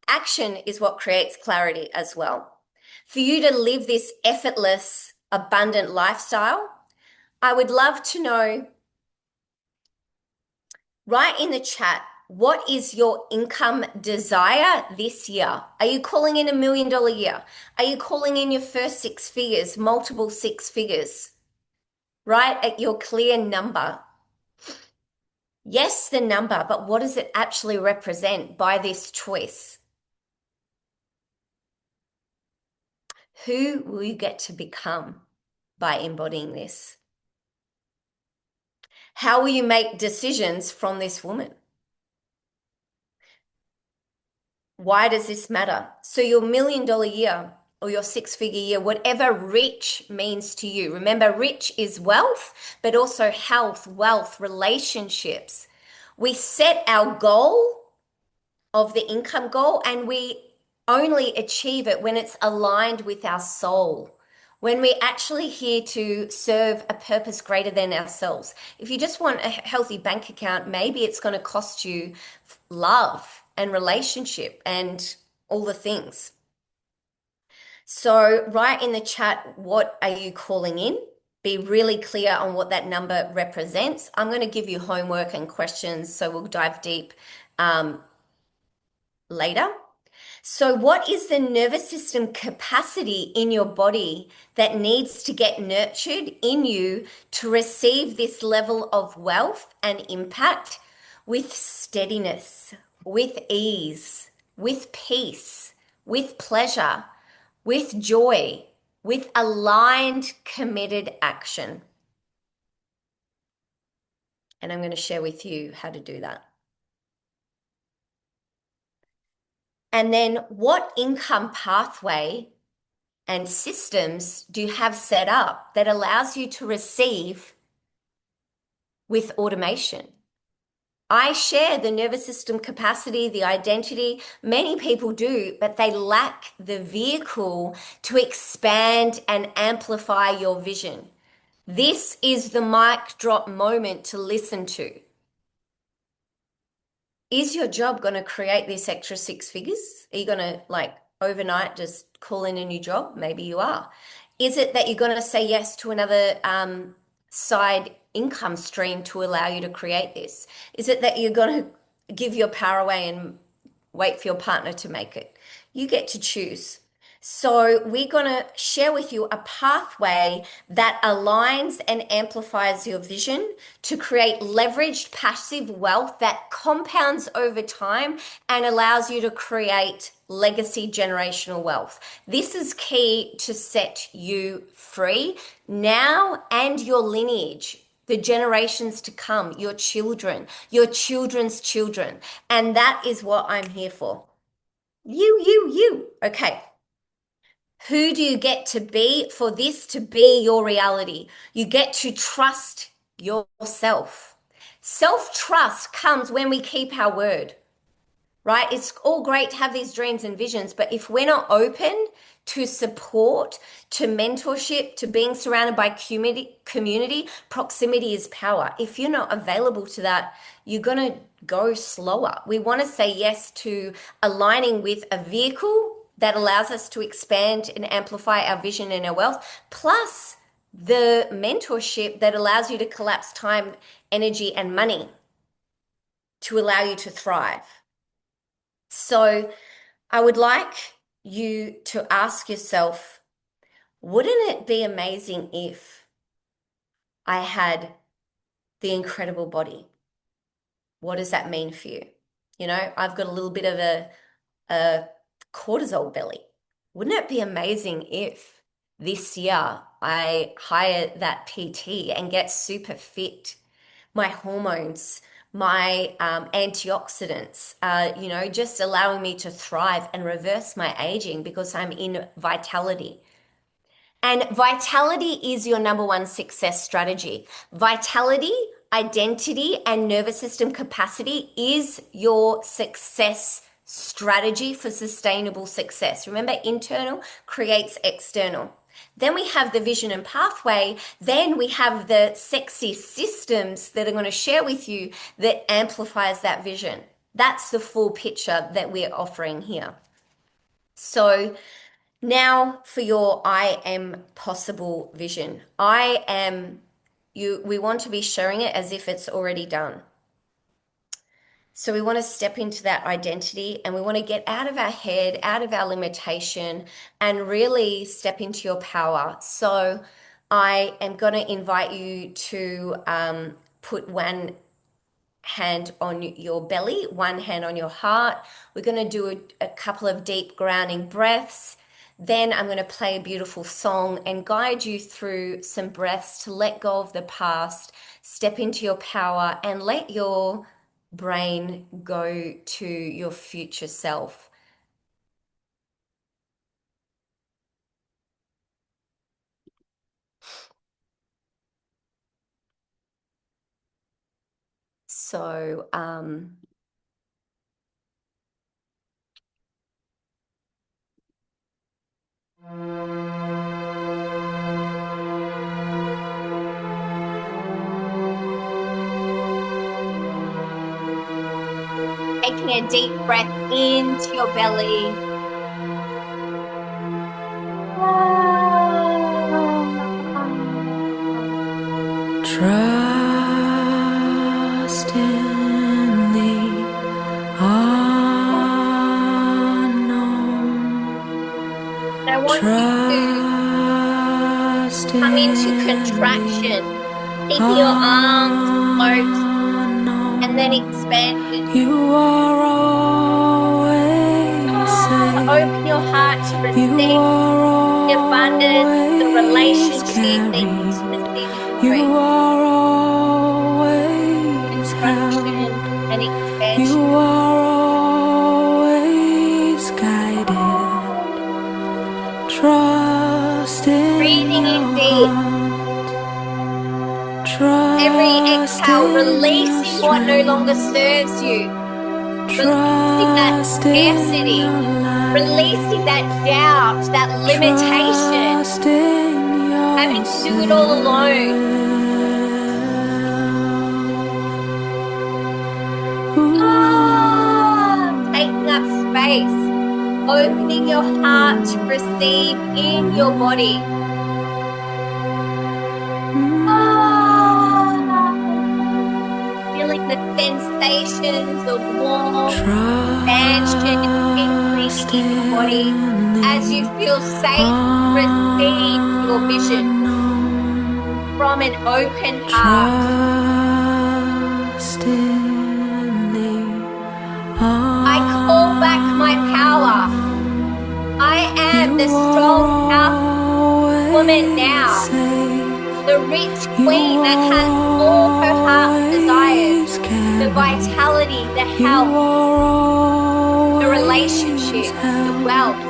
Speaker 2: action is what creates clarity as well. For you to live this effortless, abundant lifestyle, I would love to know, write in the chat, what is your income desire this year? Are you calling in $1 million year? Are you calling in your first 6 figures, multiple 6 figures? Write at your clear number. Yes, the number, but what does it actually represent by this choice? Who will you get to become by embodying this? How will you make decisions from this woman? Why does this matter? So your $1 million year, or your six-figure year, whatever rich means to you. Remember, rich is wealth, but also health, wealth, relationships. We set our goal of the income goal and we only achieve it when it's aligned with our soul. When we're actually here to serve a purpose greater than ourselves. If you just want a healthy bank account, maybe it's going to cost you love and relationship and all the things. So write in the chat, what are you calling in? Be really clear on what that number represents. I'm going to give you homework and questions, so we'll dive deep later. So, what is the nervous system capacity in your body that needs to get nurtured in you to receive this level of wealth and impact with steadiness, with ease, with peace, with pleasure, with joy, with aligned, committed action? And I'm going to share with you how to do that. And then, what income pathway and systems do you have set up that allows you to receive with automation? I share the nervous system capacity, the identity. Many people do, but they lack the vehicle to expand and amplify your vision. This is the mic drop moment to listen to. Is your job going to create this extra six figures? Are you going to overnight just call in a new job? Maybe you are. Is it that you're going to say yes to another side income stream to allow you to create this? Is it that you're going to give your power away and wait for your partner to make it? You get to choose. So we're going to share with you a pathway that aligns and amplifies your vision to create leveraged passive wealth that compounds over time and allows you to create legacy generational wealth. This is key to set you free now and your lineage, the generations to come, your children, your children's children. And that is what I'm here for. You. Okay. Who do you get to be for this to be your reality? You get to trust yourself. Self-trust comes when we keep our word, right? It's all great to have these dreams and visions, but if we're not open to support, to mentorship, to being surrounded by community, proximity is power. If you're not available to that, you're going to go slower. We want to say yes to aligning with a vehicle that allows us to expand and amplify our vision and our wealth, plus the mentorship that allows you to collapse time, energy, and money to allow you to thrive. So I would like you to ask yourself, wouldn't it be amazing if I had the incredible body? What does that mean for you? You know, I've got a little bit of a cortisol belly. Wouldn't it be amazing if this year I hire that PT and get super fit? My hormones, my antioxidants, just allowing me to thrive and reverse my aging because I'm in vitality. And vitality is your number one success strategy. Vitality, identity, and nervous system capacity is your success strategy for sustainable success. Remember, internal creates external. Then we have the vision and pathway. Then we have the sexy systems that I'm going to share with you that amplifies that vision. That's the full picture that we're offering here. So now for your I am possible vision. We want to be sharing it as if it's already done. So we want to step into that identity and we want to get out of our head, out of our limitation, and really step into your power. So I am going to invite you to put one hand on your belly, one hand on your heart. We're going to do a couple of deep grounding breaths. Then I'm going to play a beautiful song and guide you through some breaths to let go of the past, step into your power, and let your brain go to your future self. So, taking a deep breath into your belly.
Speaker 3: Trust in the unknown.
Speaker 2: I want you to come into contraction, keeping your arms closed and then expanded.
Speaker 3: You are always safe.
Speaker 2: Open your heart to receive the abundance, the relationship, the intimacy,
Speaker 3: You
Speaker 2: the
Speaker 3: are always
Speaker 2: contraction and
Speaker 3: You
Speaker 2: expansion.
Speaker 3: are always guided. Trust in
Speaker 2: Breathing in
Speaker 3: your
Speaker 2: deep.
Speaker 3: heart. Trust
Speaker 2: Every exhale,
Speaker 3: in
Speaker 2: releasing
Speaker 3: your
Speaker 2: what no
Speaker 3: strength.
Speaker 2: longer serves you. Releasing that
Speaker 3: Trust in
Speaker 2: scarcity.
Speaker 3: your light.
Speaker 2: Releasing that doubt, that limitation.
Speaker 3: Trust in
Speaker 2: Having to do it all alone. Taking up space, opening your heart to receive in your body. Feeling the sensations of warmth, expansion, increasing in your body as you feel safe to receive your vision from an open heart.
Speaker 3: Trust in the
Speaker 2: I call back my power. I am the strong, powerful woman now, the rich queen that has all her heart's desires, the vitality, the health, the relationship, the wealth.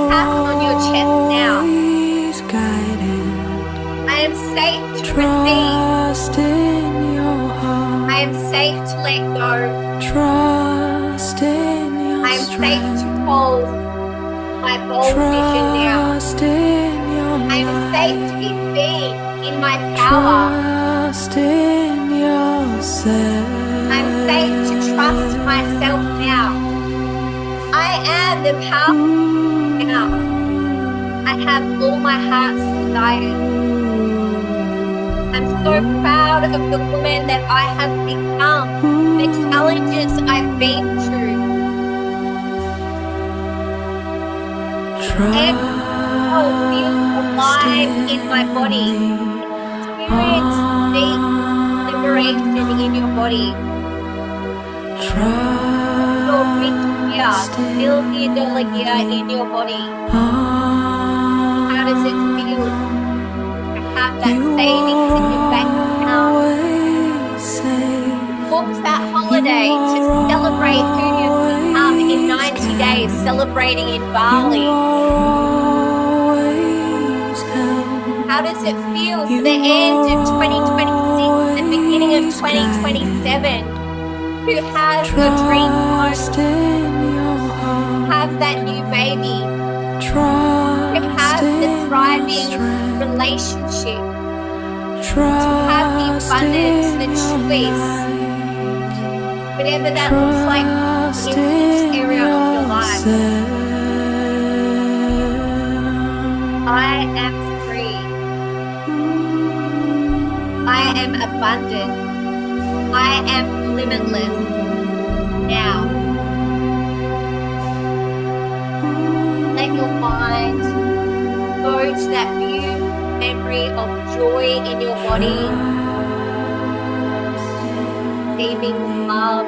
Speaker 2: Tap on your chest now. I am safe to receive.
Speaker 3: Trust in your heart.
Speaker 2: I am safe to let go.
Speaker 3: Trust in your
Speaker 2: I am safe
Speaker 3: strength.
Speaker 2: to hold my bold vision now.
Speaker 3: Trust in your
Speaker 2: I am
Speaker 3: light.
Speaker 2: safe to be seen in my power.
Speaker 3: Trust in yourself.
Speaker 2: I'm safe to trust myself now. I am the powerful now. I have all my heart's desires. I'm so proud of the woman that I have become, the challenges I've been through. Every cell feels alive in my body. Experience deep liberation in your body. Your rich gear, feel the dollar gear in your body. How does it feel to have that savings in your bank account? Book that holiday to celebrate who you've become in 90 days, celebrating in Bali. How does it feel to the end of 2026, the beginning of 2027, to have your dream home, have that new baby, to have the thriving relationship, to have the abundance, the choice, whatever that looks like in each area of your life. I am free. I am abundant. I am limitless now. Let your mind go to that new memory of joy in your body, receiving love,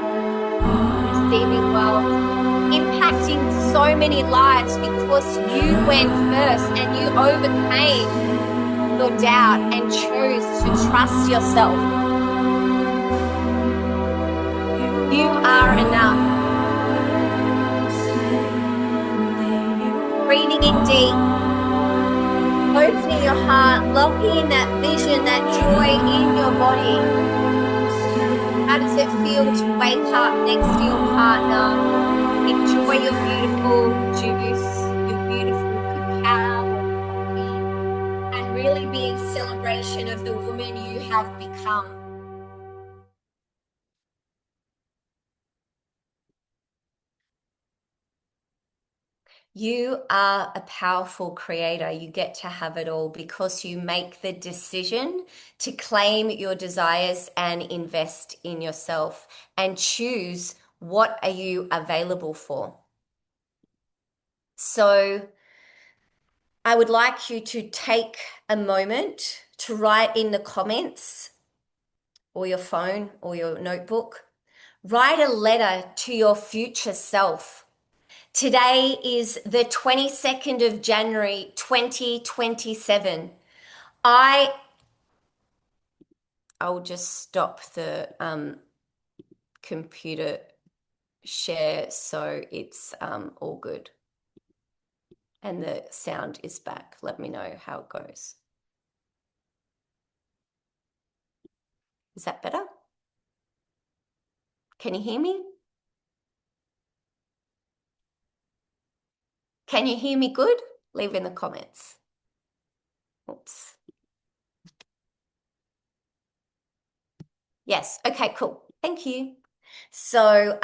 Speaker 2: receiving wealth, impacting so many lives because you went first and you overcame your doubt and chose to trust yourself. You are enough. Breathing in deep, opening your heart, locking in that vision, that joy in your body. wake up next to your partner, enjoy your beautiful juice, your beautiful cacao or coffee, and really be in celebration of the woman you have become. You are a powerful creator. You get to have it all because you make the decision to claim your desires and invest in yourself and choose what are you available for. So I would like you to take a moment to write in the comments or your phone or your notebook. Write a letter to your future self. Today is the 22nd of January, 2027. I'll just stop the computer share so it's all good. And the sound is back. Let me know how it goes. Is that better? Can you hear me? Can you hear me good? Leave in the comments. Oops. Yes. Okay, cool. Thank you. So,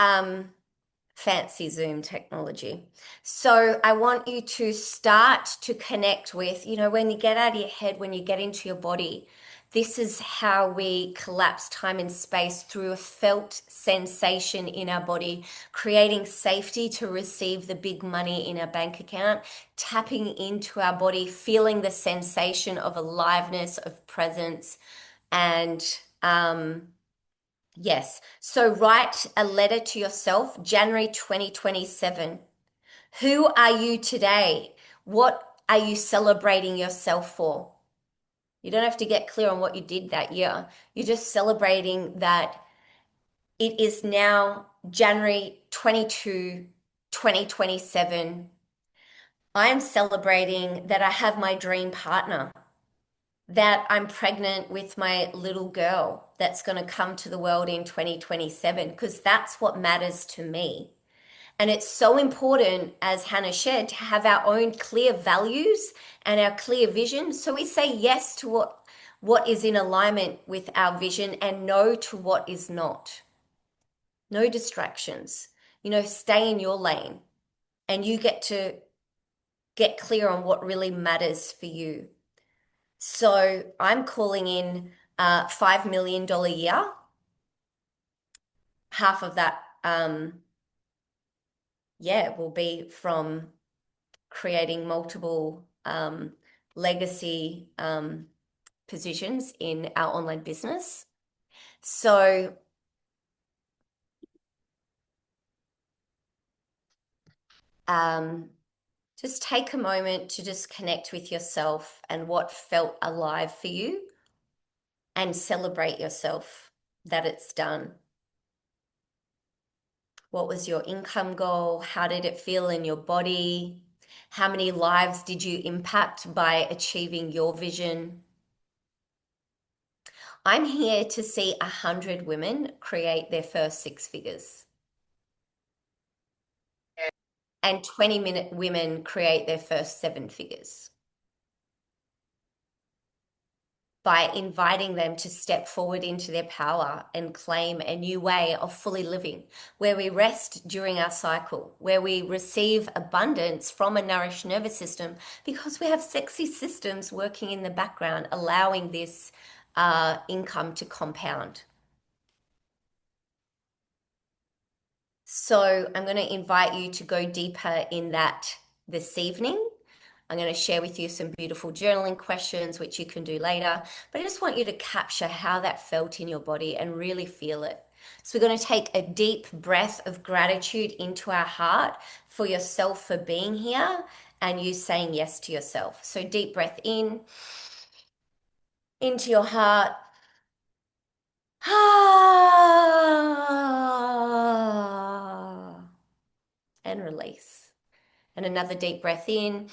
Speaker 2: fancy Zoom technology. So I want you to start to connect with, when you get out of your head, when you get into your body, this is how we collapse time and space through a felt sensation in our body, creating safety to receive the big money in our bank account, tapping into our body, feeling the sensation of aliveness, of presence, and yes. So write a letter to yourself, January 2027. Who are you today? What are you celebrating yourself for? You don't have to get clear on what you did that year. You're just celebrating that it is now January 22, 2027. I am celebrating that I have my dream partner, that I'm pregnant with my little girl that's going to come to the world in 2027, because that's what matters to me. And it's so important, as Hannah shared, to have our own clear values and our clear vision. So we say yes to what is in alignment with our vision and no to what is not. No distractions. Stay in your lane and you get to get clear on what really matters for you. So I'm calling in $5 million a year. Half of that, will be from creating multiple legacy positions in our online business. So just take a moment to just connect with yourself and what felt alive for you and celebrate yourself that it's done. What was your income goal? How did it feel in your body? How many lives did you impact by achieving your vision? I'm here to see 100 women create their first 6 figures. And 20 women create their first 7 figures. By inviting them to step forward into their power and claim a new way of fully living, where we rest during our cycle, where we receive abundance from a nourished nervous system, because we have sexy systems working in the background, allowing this income to compound. So I'm going to invite you to go deeper in that this evening. I'm going to share with you some beautiful journaling questions, which you can do later. But I just want you to capture how that felt in your body and really feel it. So we're going to take a deep breath of gratitude into our heart for yourself for being here and you saying yes to yourself. So deep breath in, into your heart. And release. And another deep breath in.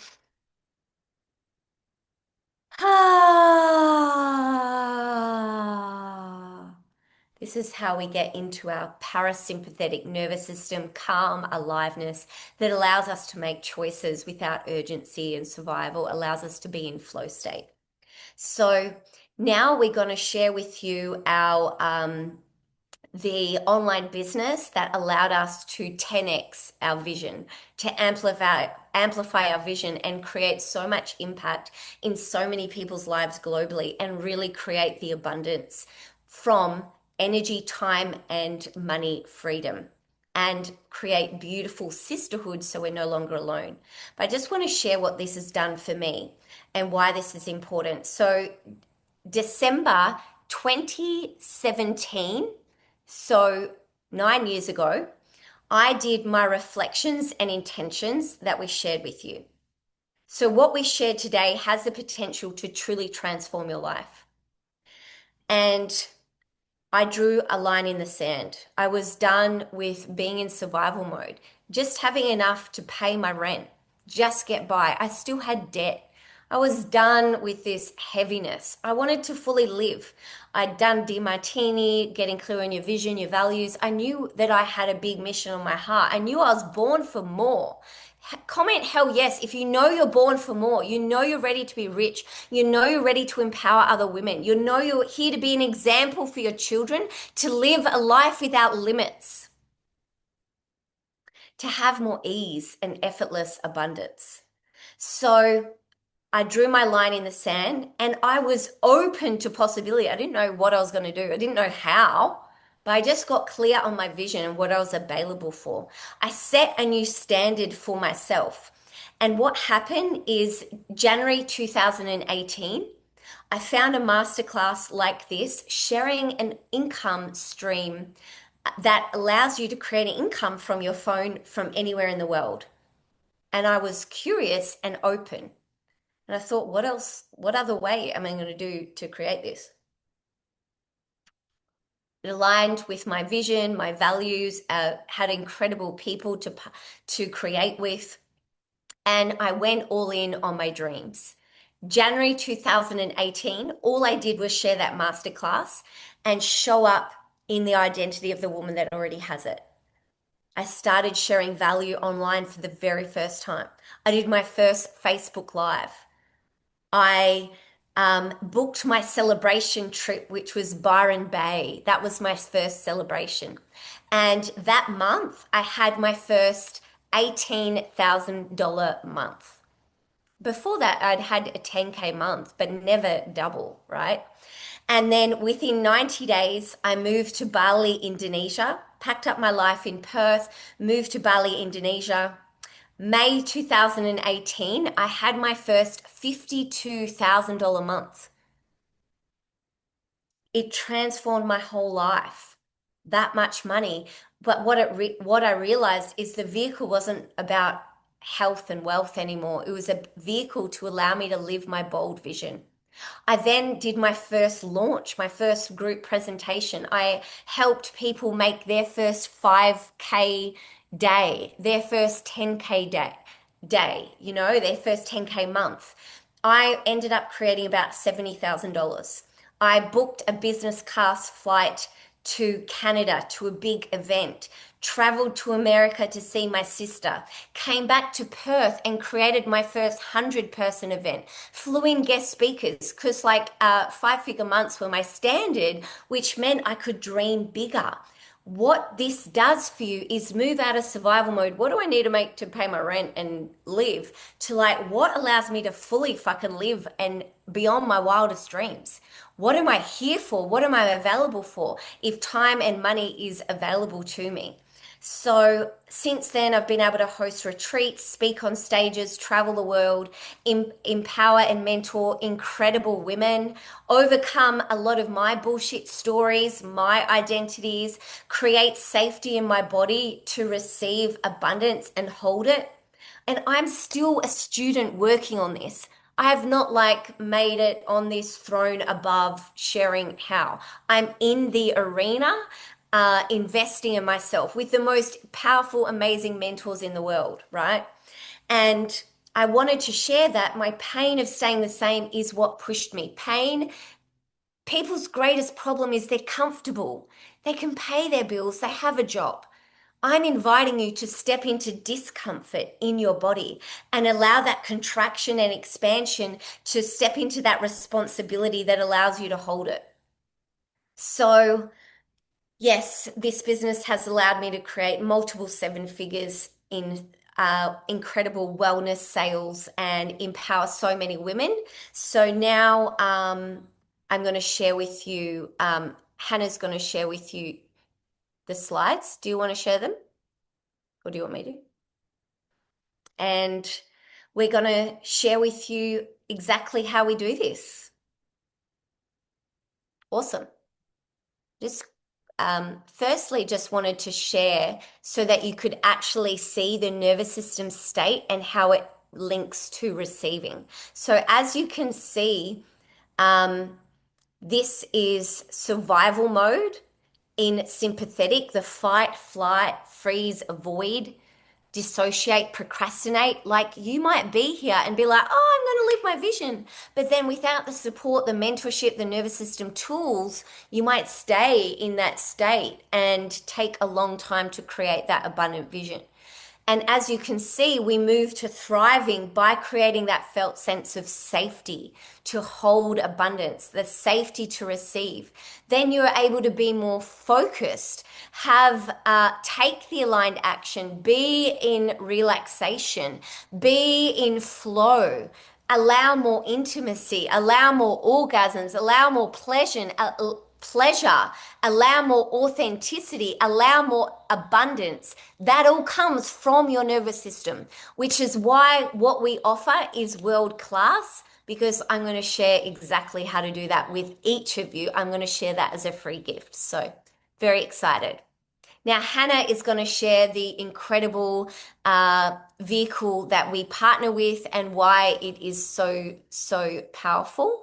Speaker 2: This is how we get into our parasympathetic nervous system, calm aliveness that allows us to make choices without urgency, and survival allows us to be in flow state. So now we're going to share with you our the online business that allowed us to 10x our vision, to amplify our vision and create so much impact in so many people's lives globally, and really create the abundance from energy, time, and money freedom, and create beautiful sisterhood so we're no longer alone. But I just want to share what this has done for me and why this is important. So December 2017, so 9 years ago, I did my reflections and intentions that we shared with you. So what we shared today has the potential to truly transform your life. And I drew a line in the sand. I was done with being in survival mode, just having enough to pay my rent, just get by. I still had debt. I was done with this heaviness. I wanted to fully live. I'd done DeMartini, getting clear on your vision, your values. I knew that I had a big mission on my heart. I knew I was born for more. Comment hell yes if you know you're born for more. You know you're ready to be rich. You know you're ready to empower other women. You know you're here to be an example for your children, to live a life without limits, to have more ease and effortless abundance. So I drew my line in the sand and I was open to possibility. I didn't know what I was going to do. I didn't know how, but I just got clear on my vision and what I was available for. I set a new standard for myself. And what happened is January 2018, I found a masterclass like this, sharing an income stream that allows you to create an income from your phone from anywhere in the world. And I was curious and open. And I thought, what other way am I going to do to create this? It aligned with my vision, my values, had incredible people to create with. And I went all in on my dreams. January 2018, all I did was share that masterclass and show up in the identity of the woman that already has it. I started sharing value online for the very first time. I did my first Facebook Live. I booked my celebration trip, which was Byron Bay. That was my first celebration. And that month, I had my first $18,000 month. Before that, I'd had a 10K month, but never double, right? And then within 90 days, I moved to Bali, Indonesia, packed up my life in Perth, moved to Bali, Indonesia. May 2018, I had my first $52,000 month. It transformed my whole life, that much money. But what I realized is the vehicle wasn't about health and wealth anymore. It was a vehicle to allow me to live my bold vision. I then did my first launch, my first group presentation. I helped people make their first 5K day, their first 10K day, their first 10K month. I ended up creating about $70,000. I booked a business class flight to Canada to a big event, traveled to America to see my sister, came back to Perth and created my first 100-person event, flew in guest speakers because 5-figure months were my standard, which meant I could dream bigger. What this does for you is move out of survival mode. What do I need to make to pay my rent and live, to what allows me to fully fucking live and beyond my wildest dreams? What am I here for? What am I available for if time and money is available to me? So since then, I've been able to host retreats, speak on stages, travel the world, empower and mentor incredible women, overcome a lot of my bullshit stories, my identities, create safety in my body to receive abundance and hold it. And I'm still a student working on this. I have not made it on this throne above sharing how. I'm in the arena, investing in myself with the most powerful, amazing mentors in the world, right? And I wanted to share that my pain of staying the same is what pushed me. Pain People's greatest problem is they're comfortable. They can pay their bills, they have a job. I'm inviting you to step into discomfort in your body and allow that contraction and expansion to step into that responsibility that allows you to hold it. So, yes, this business has allowed me to create multiple seven figures in incredible wellness sales and empower so many women. So now I'm going to share with you, Hannah's going to share with you the slides. Do you want to share them? Or do you want me to? And we're going to share with you exactly how we do this. Awesome. Just firstly, just wanted to share so that you could actually see the nervous system state and how it links to receiving. So as you can see, this is survival mode in sympathetic, the fight, flight, freeze, avoid, dissociate, procrastinate. Like you might be here and be like, oh, I'm going to live my vision. But then without the support, the mentorship, the nervous system tools, you might stay in that state and take a long time to create that abundant vision. And as you can see, we move to thriving by creating that felt sense of safety to hold abundance, the safety to receive. Then you're able to be more focused, take the aligned action, be in relaxation, be in flow, allow more intimacy, allow more orgasms, allow more pleasure, allow more authenticity, allow more abundance. That all comes from your nervous system, which is why what we offer is world class, because I'm going to share exactly how to do that with each of you. I'm going to share that as a free gift. So very excited. Now, Hannah is going to share the incredible vehicle that we partner with and why it is so, so powerful.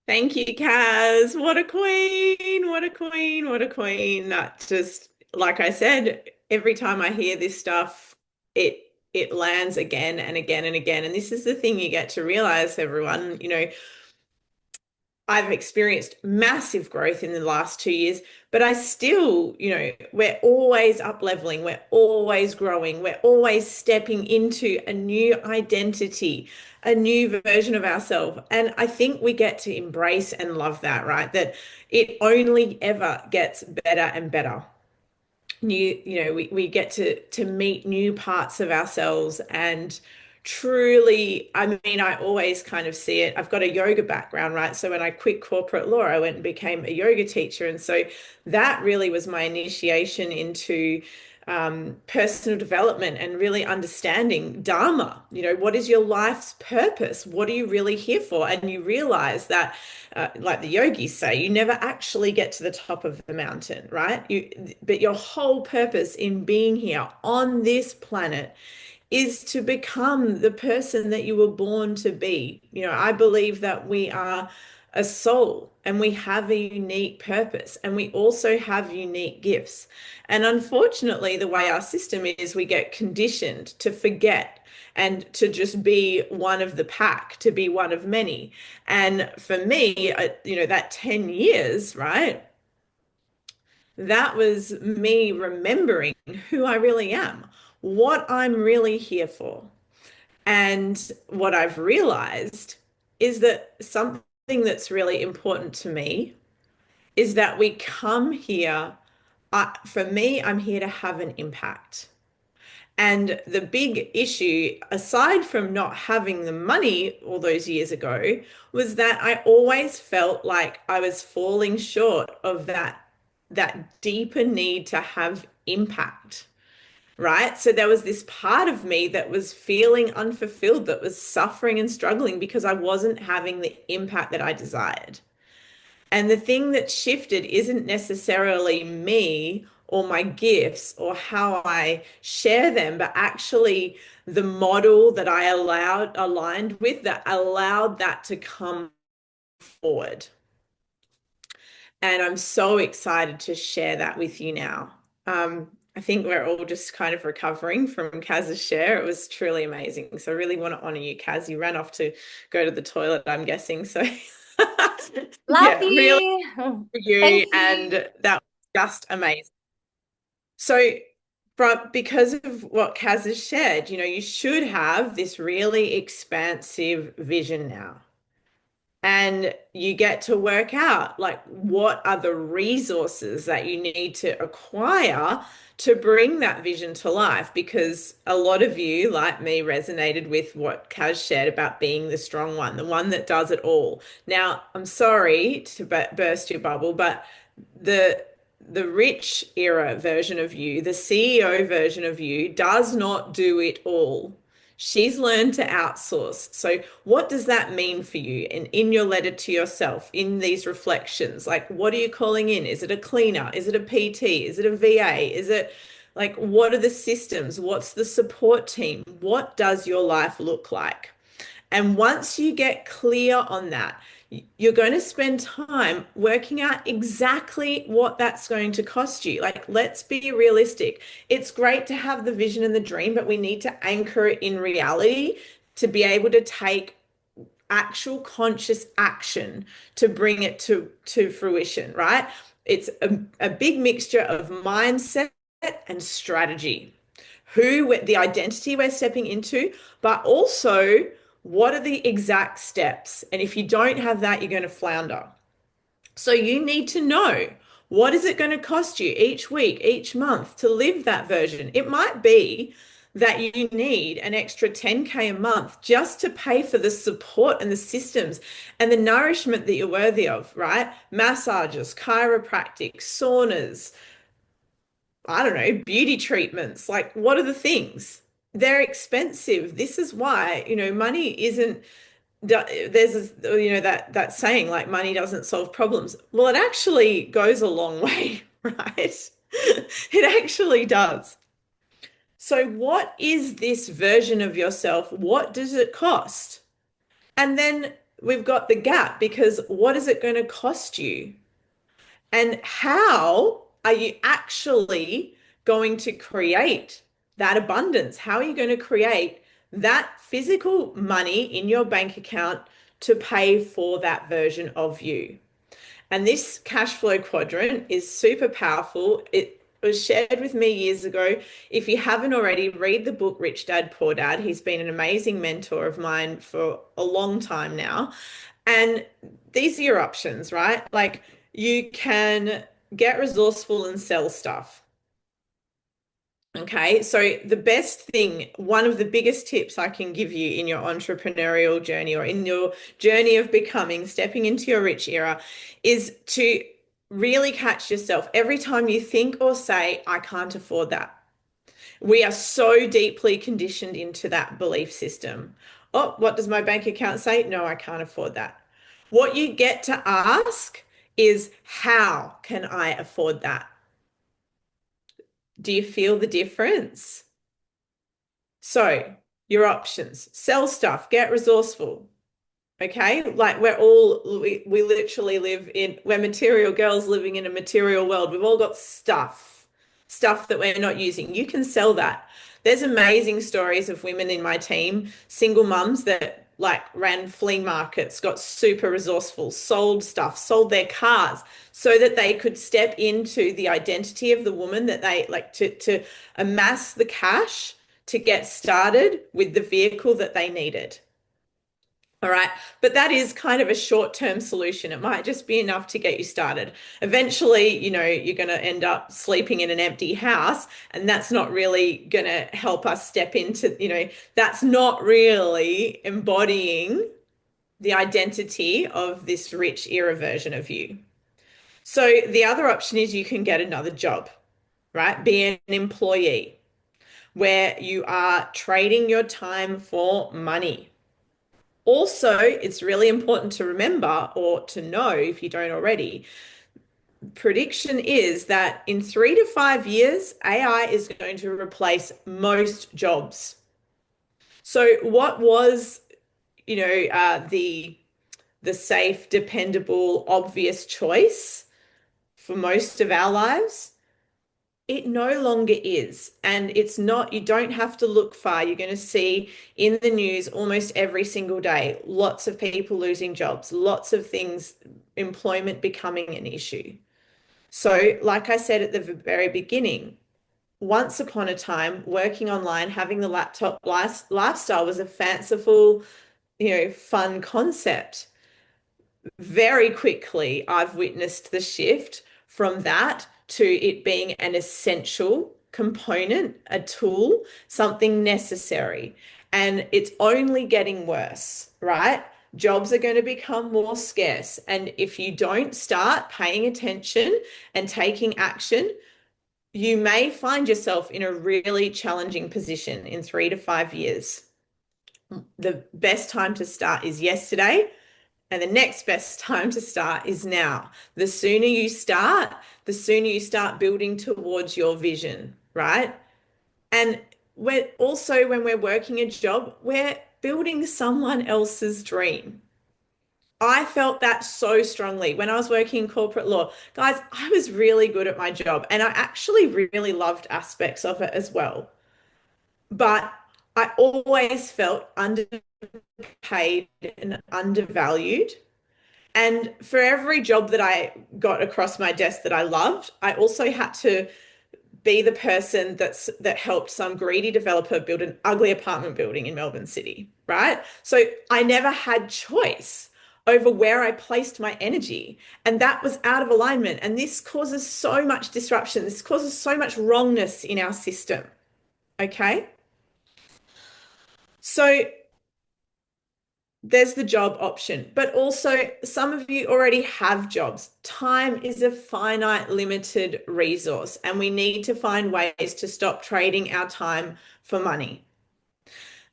Speaker 1: Thank you, Kaz. What a queen, what a queen, what a queen. That just, like I said, every time I hear this stuff, it lands again and again and again. And this is the thing you get to realize, everyone, I've experienced massive growth in the last 2 years, but I still, we're always up leveling, we're always growing, we're always stepping into a new identity, a new version of ourselves. And I think we get to embrace and love that, right? That it only ever gets better and better. We get to meet new parts of ourselves and truly, I mean, I always kind of see it. I've got a yoga background, right? So when I quit corporate law, I went and became a yoga teacher. And so that really was my initiation into personal development and really understanding Dharma. What is your life's purpose? What are you really here for? And you realize that, like the yogis say, you never actually get to the top of the mountain, right? But your whole purpose in being here on this planet is to become the person that you were born to be. I believe that we are a soul and we have a unique purpose and we also have unique gifts. And unfortunately, the way our system is, we get conditioned to forget and to just be one of the pack, to be one of many. And for me, that 10 years, right? That was me remembering who I really am, what I'm really here for. And what I've realized is that something that's really important to me is that we come here. For me, I'm here to have an impact. And the big issue, aside from not having the money all those years ago, was that I always felt like I was falling short of that deeper need to have impact, right? So there was this part of me that was feeling unfulfilled, that was suffering and struggling because I wasn't having the impact that I desired. And the thing that shifted isn't necessarily me or my gifts or how I share them, but actually the model that I aligned with that allowed that to come forward. And I'm so excited to share that with you now. I think we're all just kind of recovering from Kaz's share. It was truly amazing. So I really want to honor you, Kaz. You ran off to go to the toilet, I'm guessing. So
Speaker 2: Love
Speaker 1: yeah, really
Speaker 2: you.
Speaker 1: for you.
Speaker 2: Thank
Speaker 1: And
Speaker 2: you.
Speaker 1: that was just amazing. So because of what Kaz has shared, you should have this really expansive vision now. And you get to work out like what are the resources that you need to acquire to bring that vision to life. Because a lot of you, like me, resonated with what Kaz shared about being the strong one, the one that does it all. Now, I'm sorry to burst your bubble, but the the rich era version of you, the CEO version of you, does not do it all. She's learned to outsource. So, what does that mean for you? And in your letter to yourself, in these reflections, like what are you calling in? Is it a cleaner? Is it a PT? Is it a VA? Is it like what are the systems? What's the support team? What does your life look like? And once you get clear on that, you're going to spend time working out exactly what that's going to cost you. Like, let's be realistic. It's great to have the vision and the dream, but we need to anchor it in reality to be able to take actual conscious action to bring it to fruition, right? It's a big mixture of mindset and strategy. The identity we're stepping into, but also what are the exact steps? And if you don't have that, you're going to flounder. So you need to know what is it going to cost you each week, each month to live that version. It might be that you need an extra 10K a month just to pay for the support and the systems and the nourishment that you're worthy of, right? Massages, chiropractic, saunas, I don't know, beauty treatments. Like, what are the things? They're expensive. This is why, money isn't, there's that saying like money doesn't solve problems. Well, it actually goes a long way, right? It actually does. So, what is this version of yourself? What does it cost? And then we've got the gap because what is it going to cost you? And how are you actually going to create that abundance? How are you going to create that physical money in your bank account to pay for that version of you? And this cash flow quadrant is super powerful. It was shared with me years ago. If you haven't already, read the book Rich Dad, Poor Dad. He's been an amazing mentor of mine for a long time now. And these are your options, right? Like you can get resourceful and sell stuff. Okay, so the best thing, one of the biggest tips I can give you in your entrepreneurial journey or in your journey of becoming, stepping into your rich era, is to really catch yourself every time you think or say, I can't afford that. We are so deeply conditioned into that belief system. Oh, what does my bank account say? No, I can't afford that. What you get to ask is, how can I afford that? Do you feel the difference? So, your options: sell stuff, get resourceful. Okay, like we literally we're material girls living in a material world. We've all got stuff that we're not using. You can sell that. There's amazing stories of women in my team, single mums that like ran flea markets, got super resourceful, sold stuff, sold their cars so that they could step into the identity of the woman that they like to amass the cash to get started with the vehicle that they needed. All right. But that is kind of a short-term solution. It might just be enough to get you started. Eventually, you're going to end up sleeping in an empty house, and that's not really going to help us step into, that's not really embodying the identity of this rich era version of you. So the other option is you can get another job, right? Be an employee where you are trading your time for money. Also, it's really important to remember or to know if you don't already, prediction is that in 3 to 5 years, AI is going to replace most jobs. So what was, the safe, dependable, obvious choice for most of our lives it no longer is. And it's not, you don't have to look far. You're going to see in the news almost every single day, lots of people losing jobs, lots of things, employment becoming an issue. So, like I said at the very beginning, once upon a time, working online, having the laptop lifestyle was a fanciful, fun concept. Very quickly, I've witnessed the shift from that to it being an essential component, a tool, something necessary. And it's only getting worse, right? Jobs are going to become more scarce. And if you don't start paying attention and taking action, you may find yourself in a really challenging position in 3 to 5 years. The best time to start is yesterday. And the next best time to start is now. The sooner you start, the sooner you start building towards your vision, right? And when we're working a job, we're building someone else's dream. I felt that so strongly when I was working in corporate law. Guys, I was really good at my job and I actually really loved aspects of it as well. But I always felt underpaid and undervalued. And for every job that I got across my desk that I loved, I also had to be the person that helped some greedy developer build an ugly apartment building in Melbourne City, right? So I never had choice over where I placed my energy. And that was out of alignment. And this causes so much disruption. This causes so much wrongness in our system. Okay? So there's the job option, but also some of you already have jobs. Time is a finite, limited resource, and we need to find ways to stop trading our time for money.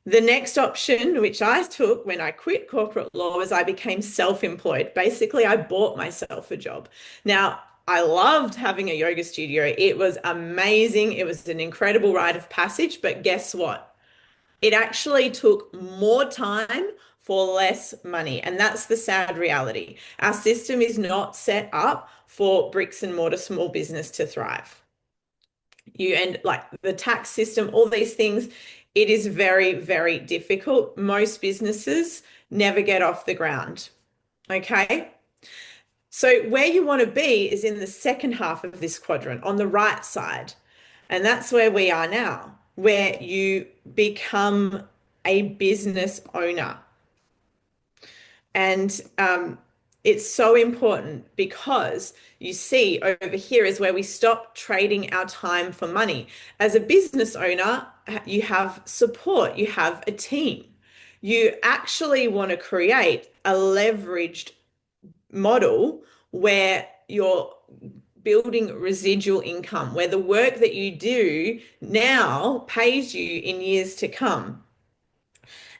Speaker 1: The next option, which I took when I quit corporate law, was I became self-employed. Basically, I bought myself a job. Now, I loved having a yoga studio. It was amazing. It was an incredible rite of passage, but guess what? It actually took more time for less money. And that's the sad reality. Our system is not set up for bricks and mortar small business to thrive. Like the tax system, all these things, it is very, very difficult. Most businesses never get off the ground. Okay. So where you want to be is in the second half of this quadrant on the right side. And that's where we are now, where you become a business owner. And it's so important because you see over here is where we stop trading our time for money. As a business owner, you have support, you have a team. You actually want to create a leveraged model where you're building residual income, where the work that you do now pays you in years to come.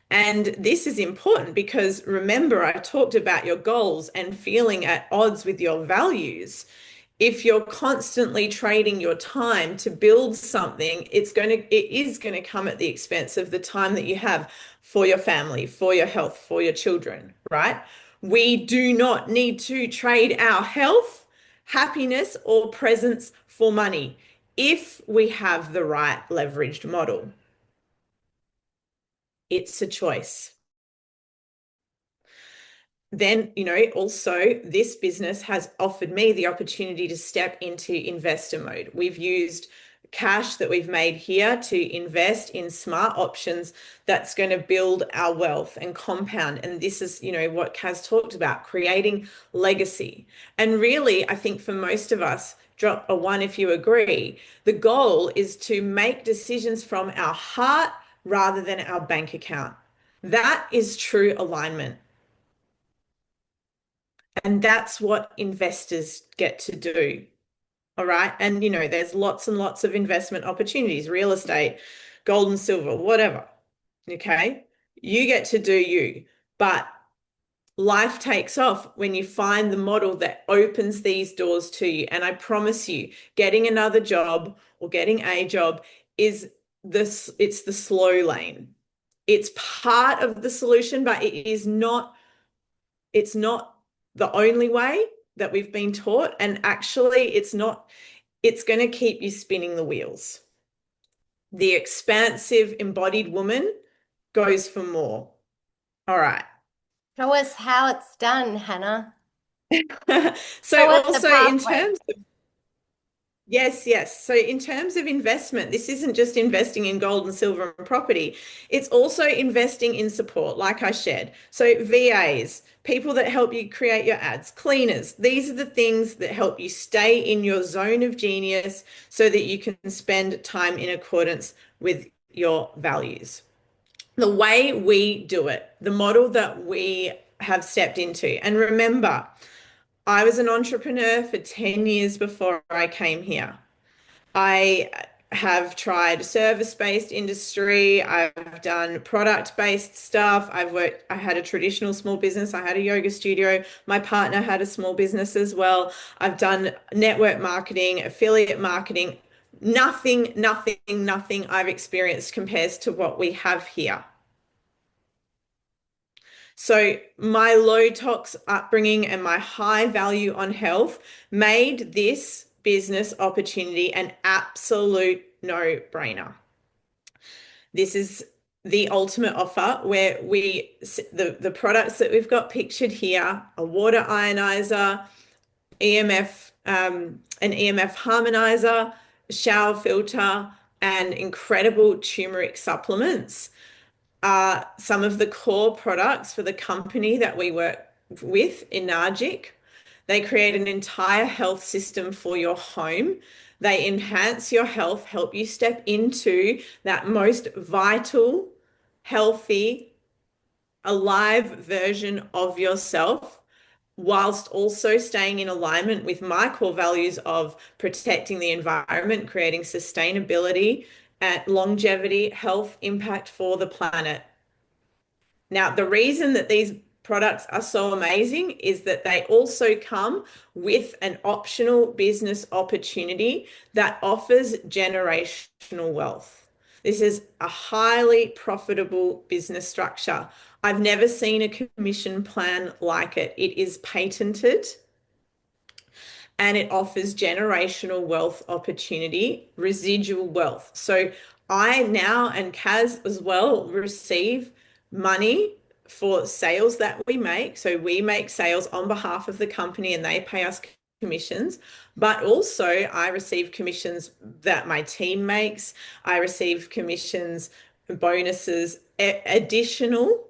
Speaker 1: And this is important because remember, I talked about your goals and feeling at odds with your values. If you're constantly trading your time to build something, it is going to come at the expense of the time that you have for your family, for your health, for your children, right? We do not need to trade our health, happiness, or presence for money if we have the right leveraged model. It's a choice. Then, also this business has offered me the opportunity to step into investor mode. We've used cash that we've made here to invest in smart options that's going to build our wealth and compound. And this is, what Kaz talked about, creating legacy. And really, I think for most of us, drop a 1 if you agree, the goal is to make decisions from our heart rather than our bank account. That is true alignment. And that's what investors get to do. All right. And, there's lots and lots of investment opportunities, real estate, gold and silver, whatever. Okay. You get to do you. But life takes off when you find the model that opens these doors to you. And I promise you, getting another job or getting a job it's the slow lane. It's part of the solution, but it's not the only way that we've been taught. And actually, it's not it's going to keep you spinning the wheels. The expansive embodied woman goes for more. All right.
Speaker 2: Show us how it's done, Hannah.
Speaker 1: So
Speaker 2: Show us the
Speaker 1: also in
Speaker 2: pathway.
Speaker 1: terms of yes, yes. So in terms of investment, this isn't just investing in gold and silver and property. It's also investing in support, like I shared. So VAs, people that help you create your ads, cleaners, these are the things that help you stay in your zone of genius so that you can spend time in accordance with your values. The way we do it, the model that we have stepped into. And remember, I was an entrepreneur for 10 years before I came here. I have tried service-based industry. I've done product-based stuff. I had a traditional small business. I had a yoga studio. My partner had a small business as well. I've done network marketing, affiliate marketing. Nothing I've experienced compares to what we have here. So my low tox upbringing and my high value on health made this business opportunity an absolute no-brainer. This is the ultimate offer where the products that we've got pictured here, a water ionizer, EMF, an EMF harmonizer, shower filter, and incredible turmeric supplements are some of the core products for the company that we work with, Enagic. They create an entire health system for your home. They enhance your health, help you step into that most vital, healthy, alive version of yourself, whilst also staying in alignment with my core values of protecting the environment, creating sustainability, and longevity, health impact for the planet. Now, the reason that these products are so amazing is that they also come with an optional business opportunity that offers generational wealth. This is a highly profitable business structure. I've never seen a commission plan like it. It is patented and it offers generational wealth opportunity, residual wealth. So I now and Kaz as well receive money for sales that we make. So we make sales on behalf of the company and they pay us commissions, but also I receive commissions that my team makes. I receive commissions, bonuses, additional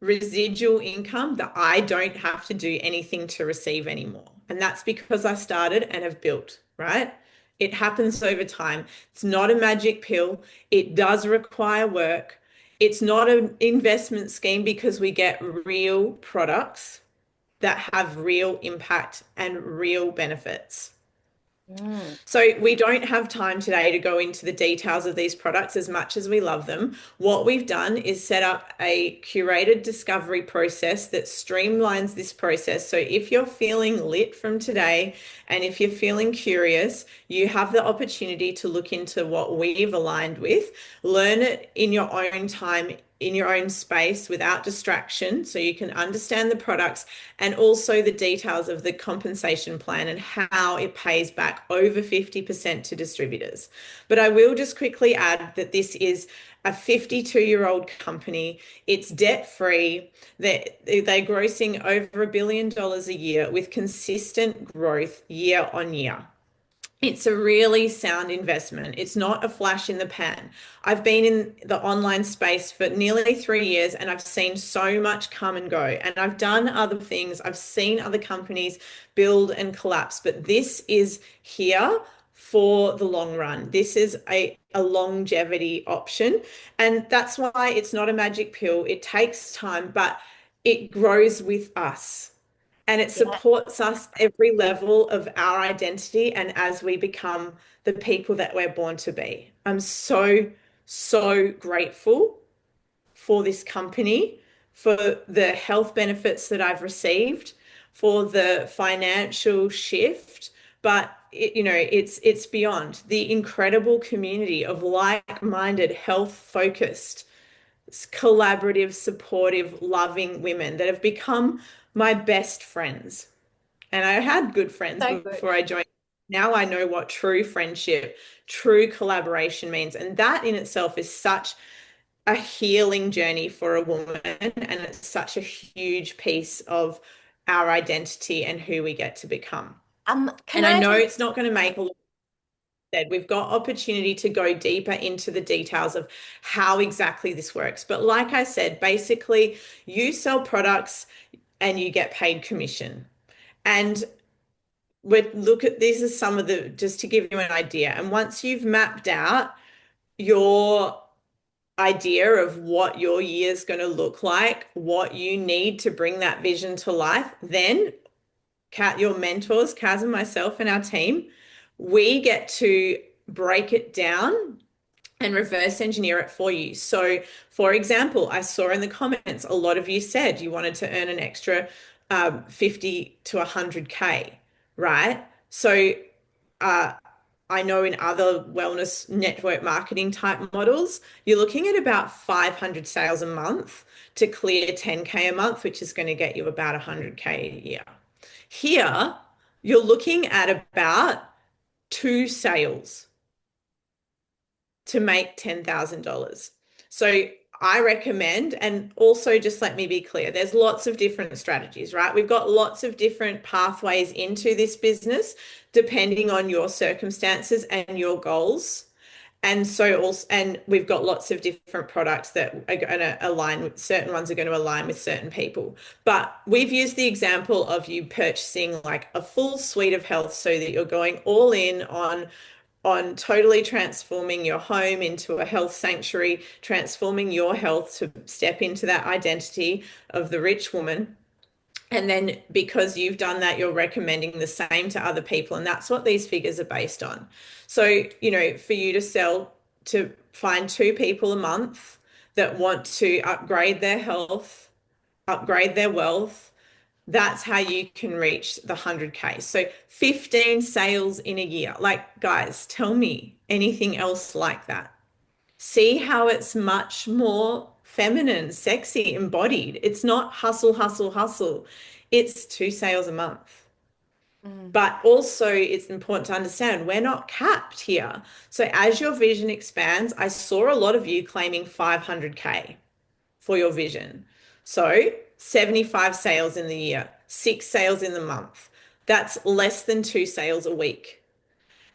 Speaker 1: residual income that I don't have to do anything to receive anymore. And that's because I started and have built, right? It happens over time. It's not a magic pill. It does require work. It's not an investment scheme because we get real products that have real impact and real benefits.
Speaker 2: Mm.
Speaker 1: So we don't have time today to go into the details of these products as much as we love them. What we've done is set up a curated discovery process that streamlines this process. So if you're feeling lit from today and if you're feeling curious, you have the opportunity to look into what we've aligned with, learn it in your own time, in your own space without distraction so you can understand the products and also the details of the compensation plan and how it pays back over 50% to distributors. But I will just quickly add that this is a 52-year-old company. It's debt-free. They're grossing over $1 billion a year with consistent growth year on year. It's a really sound investment. It's not a flash in the pan. I've been in the online space for nearly 3 years and I've seen so much come and go. And I've done other things. I've seen other companies build and collapse, but this is here for the long run. This is a longevity option. And that's why it's not a magic pill. It takes time, but it grows with us. And it
Speaker 2: Yeah.
Speaker 1: supports us every level of our identity and as we become the people that we're born to be. I'm so grateful for this company, for the health benefits that I've received, for the financial shift, but it's beyond the incredible community of like-minded, health-focused, collaborative, supportive, loving women that have become my best friends. And I had good friends
Speaker 2: So good.
Speaker 1: before I joined Now I know what true friendship, true collaboration means. And that in itself is such a healing journey for a woman. And it's such a huge piece of our identity and who we get to become.
Speaker 2: Can
Speaker 1: And I
Speaker 2: I
Speaker 1: know
Speaker 2: just
Speaker 1: it's not going to make a lot of sense. We've got opportunity to go deeper into the details of how exactly this works. But like I said, basically, you sell products and you get paid commission. And we look at these as some of the, just to give you an idea. And once you've mapped out your idea of what your year is going to look like, what you need to bring that vision to life, then Kat, your mentors, Kaz and myself and our team, we get to break it down and reverse engineer it for you. So, for example, I saw in the comments a lot of you said you wanted to earn an extra 50 to 100K, right? So, uh, I know in other wellness network marketing type models, you're looking at about 500 sales a month to clear 10K a month, which is going to get you about 100K a year. Here, you're looking at about two sales to make $10,000. So I recommend, and also just let me be clear, there's lots of different strategies, right? We've got lots of different pathways into this business depending on your circumstances and your goals. And so also, and we've got lots of different products that are going to align with certain ones are going to align with certain people. But we've used the example of you purchasing like a full suite of health so that you're going all in on totally transforming your home into a health sanctuary, transforming your health to step into that identity of the rich woman. And then because you've done that, you're recommending the same to other people. And that's what these figures are based on. So, for you to to find two people a month that want to upgrade their health, upgrade their wealth, that's how you can reach the 100K. So 15 sales in a year. Like, guys, tell me anything else like that. See how it's much more feminine, sexy, embodied. It's not hustle, hustle, hustle. It's two sales a month. But also, it's important to understand we're not capped here. So, as your vision expands, I saw a lot of you claiming 500K for your vision. So 75 sales in the year, 6 sales in the month. That's less than 2 sales a week.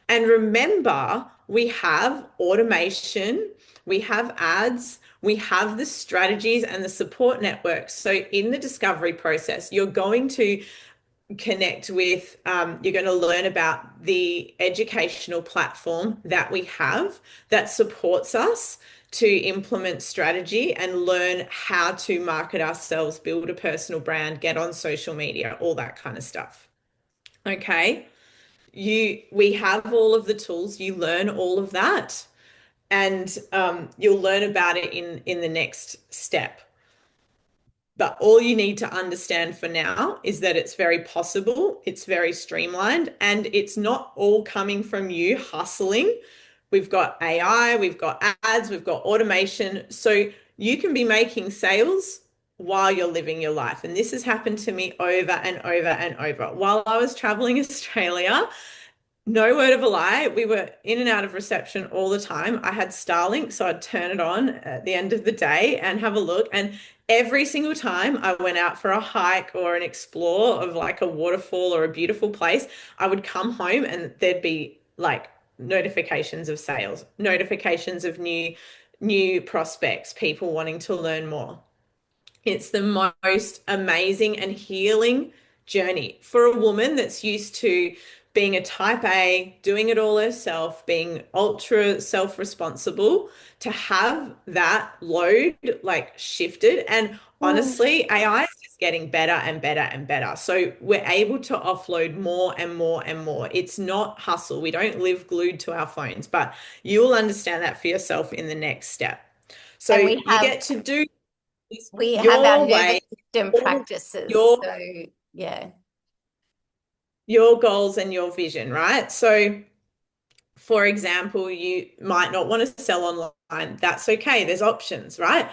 Speaker 1: And remember, we have automation, we have ads, we have the strategies and the support networks. So in the discovery process, you're going to connect with, you're going to learn about the educational platform that we have that supports us to implement strategy and learn how to market ourselves, build a personal brand, get on social media, all that kind of stuff. Okay. We have all of the tools, you learn all of that, and you'll learn about it in the next step. But all you need to understand for now is that it's very possible, it's very streamlined, and it's not all coming from you hustling. We've got AI, we've got ads, we've got automation. So you can be making sales while you're living your life. And this has happened to me over and over and over. While I was traveling Australia, no word of a lie. We were in and out of reception all the time. I had Starlink, so I'd turn it on at the end of the day and have a look. And every single time I went out for a hike or an explore of like a waterfall or a beautiful place, I would come home and there'd be like notifications of sales, notifications of new prospects, people wanting to learn more. It's the most amazing and healing journey for a woman that's used to being a type A, doing it all herself, being ultra self-responsible, to have that load like shifted. And
Speaker 2: Mm.
Speaker 1: honestly, AI is just getting better and better and better. So we're able to offload more and more and more. It's not hustle. We don't live glued to our phones, but you'll understand that for yourself in the next step. So
Speaker 2: And
Speaker 1: you get to do this
Speaker 2: we have our
Speaker 1: your
Speaker 2: nervous
Speaker 1: way,
Speaker 2: system
Speaker 1: all
Speaker 2: practices.
Speaker 1: your
Speaker 2: So yeah.
Speaker 1: your goals and your vision, right? So, for example, you might not want to sell online. That's okay. There's options, right?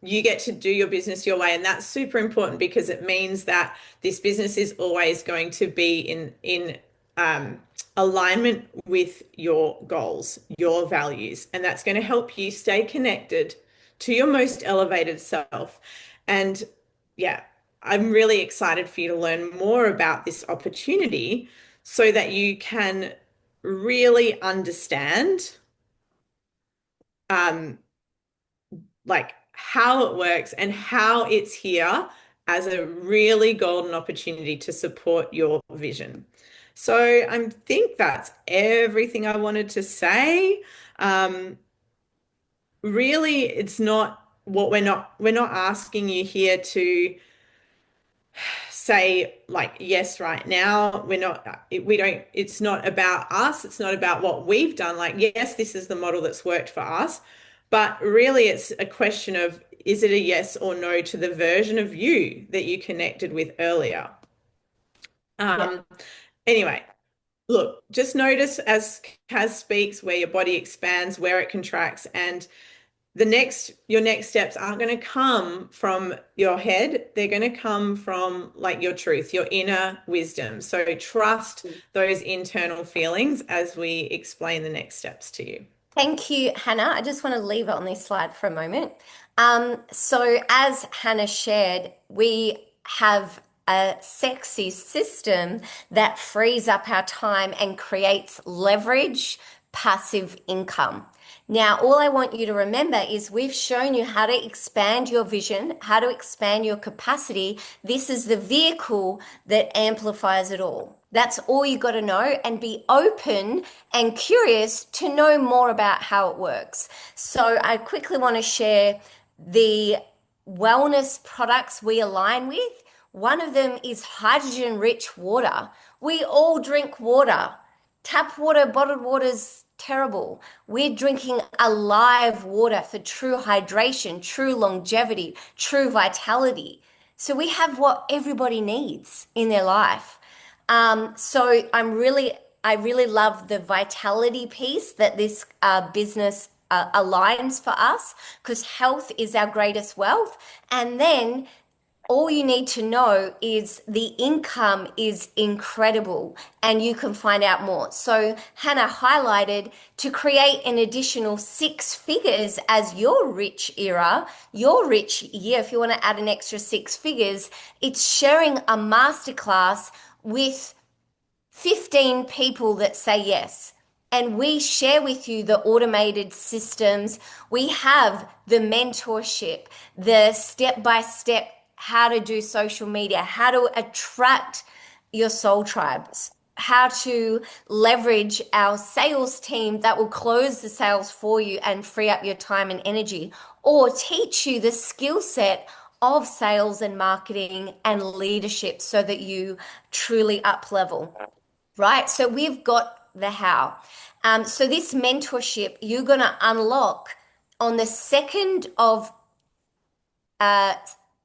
Speaker 1: You get to do your business your way, and that's super important because it means that this business is always going to be in alignment with your goals, your values, and that's going to help you stay connected to your most elevated self. And yeah, I'm really excited for you to learn more about this opportunity so that you can really understand um, like how it works and how it's here as a really golden opportunity to support your vision. So I think that's everything I wanted to say. Um, Really, it's not what we're not asking you here to say like yes right now. It's not about us. It's not about what we've done. Like, yes, this is the model that's worked for us, but really it's a question of, is it a yes or no to the version of you that you connected with earlier?
Speaker 2: Yeah.
Speaker 1: Um, anyway, look, just notice as Kaz speaks where your body expands, where it contracts, and your next steps aren't going to come from your head. They're going to come from like your truth, your inner wisdom. So trust those internal feelings as we explain the next steps to you.
Speaker 2: Thank you, Hannah. I just want to leave it on this slide for a moment. So as Hannah shared, we have a sexy system that frees up our time and creates leverage, passive income. Now, all I want you to remember is we've shown you how to expand your vision, how to expand your capacity. This is the vehicle that amplifies it all. That's all you got to know, and be open and curious to know more about how it works. So I quickly want to share the wellness products we align with. One of them is hydrogen rich water. We all drink water. Tap water, bottled water's terrible. We're drinking alive water for true hydration, true longevity, true vitality. So we have what everybody needs in their life. So I really love the vitality piece that this business aligns for us, because health is our greatest wealth. And then all you need to know is the income is incredible, and you can find out more. So Hannah highlighted to create an additional 6 figures as your rich era, your rich year. If you want to add an extra 6 figures, it's sharing a masterclass with 15 people that say yes. And we share with you the automated systems. We have the mentorship, the step-by-step how to do social media, how to attract your soul tribes, how to leverage our sales team that will close the sales for you and free up your time and energy, or teach you the skill set of sales and marketing and leadership so that you truly up level, right? So we've got the how. So this mentorship you're going to unlock on the 2nd of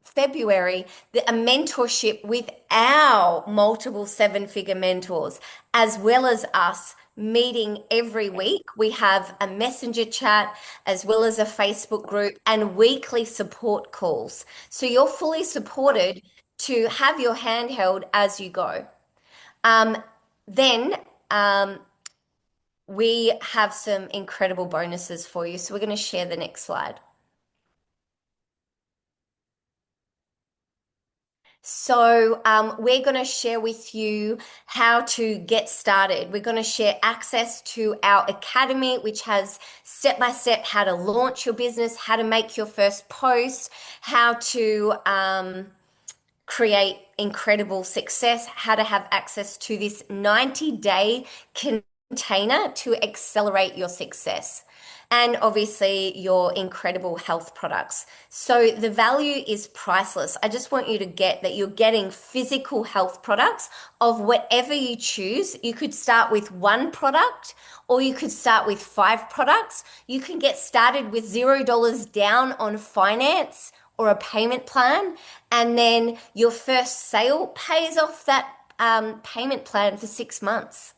Speaker 2: February, a mentorship with our multiple 7-figure mentors, as well as us meeting every week. We have a messenger chat as well as a Facebook group and weekly support calls. So you're fully supported to have your hand held as you go. Then we have some incredible bonuses for you. So we're going to share the next slide. So we're going to share with you how to get started. We're going to share access to our academy, which has step-by-step how to launch your business, how to make your first post, how to create incredible success, how to have access to this 90-day container to accelerate your success, and obviously your incredible health products. So the value is priceless. I just want you to get that you're getting physical health products of whatever you choose. You could start with 1 product, or you could start with 5 products. You can get started with $0 down on finance or a payment plan, and then your first sale pays off that payment plan for 6 months.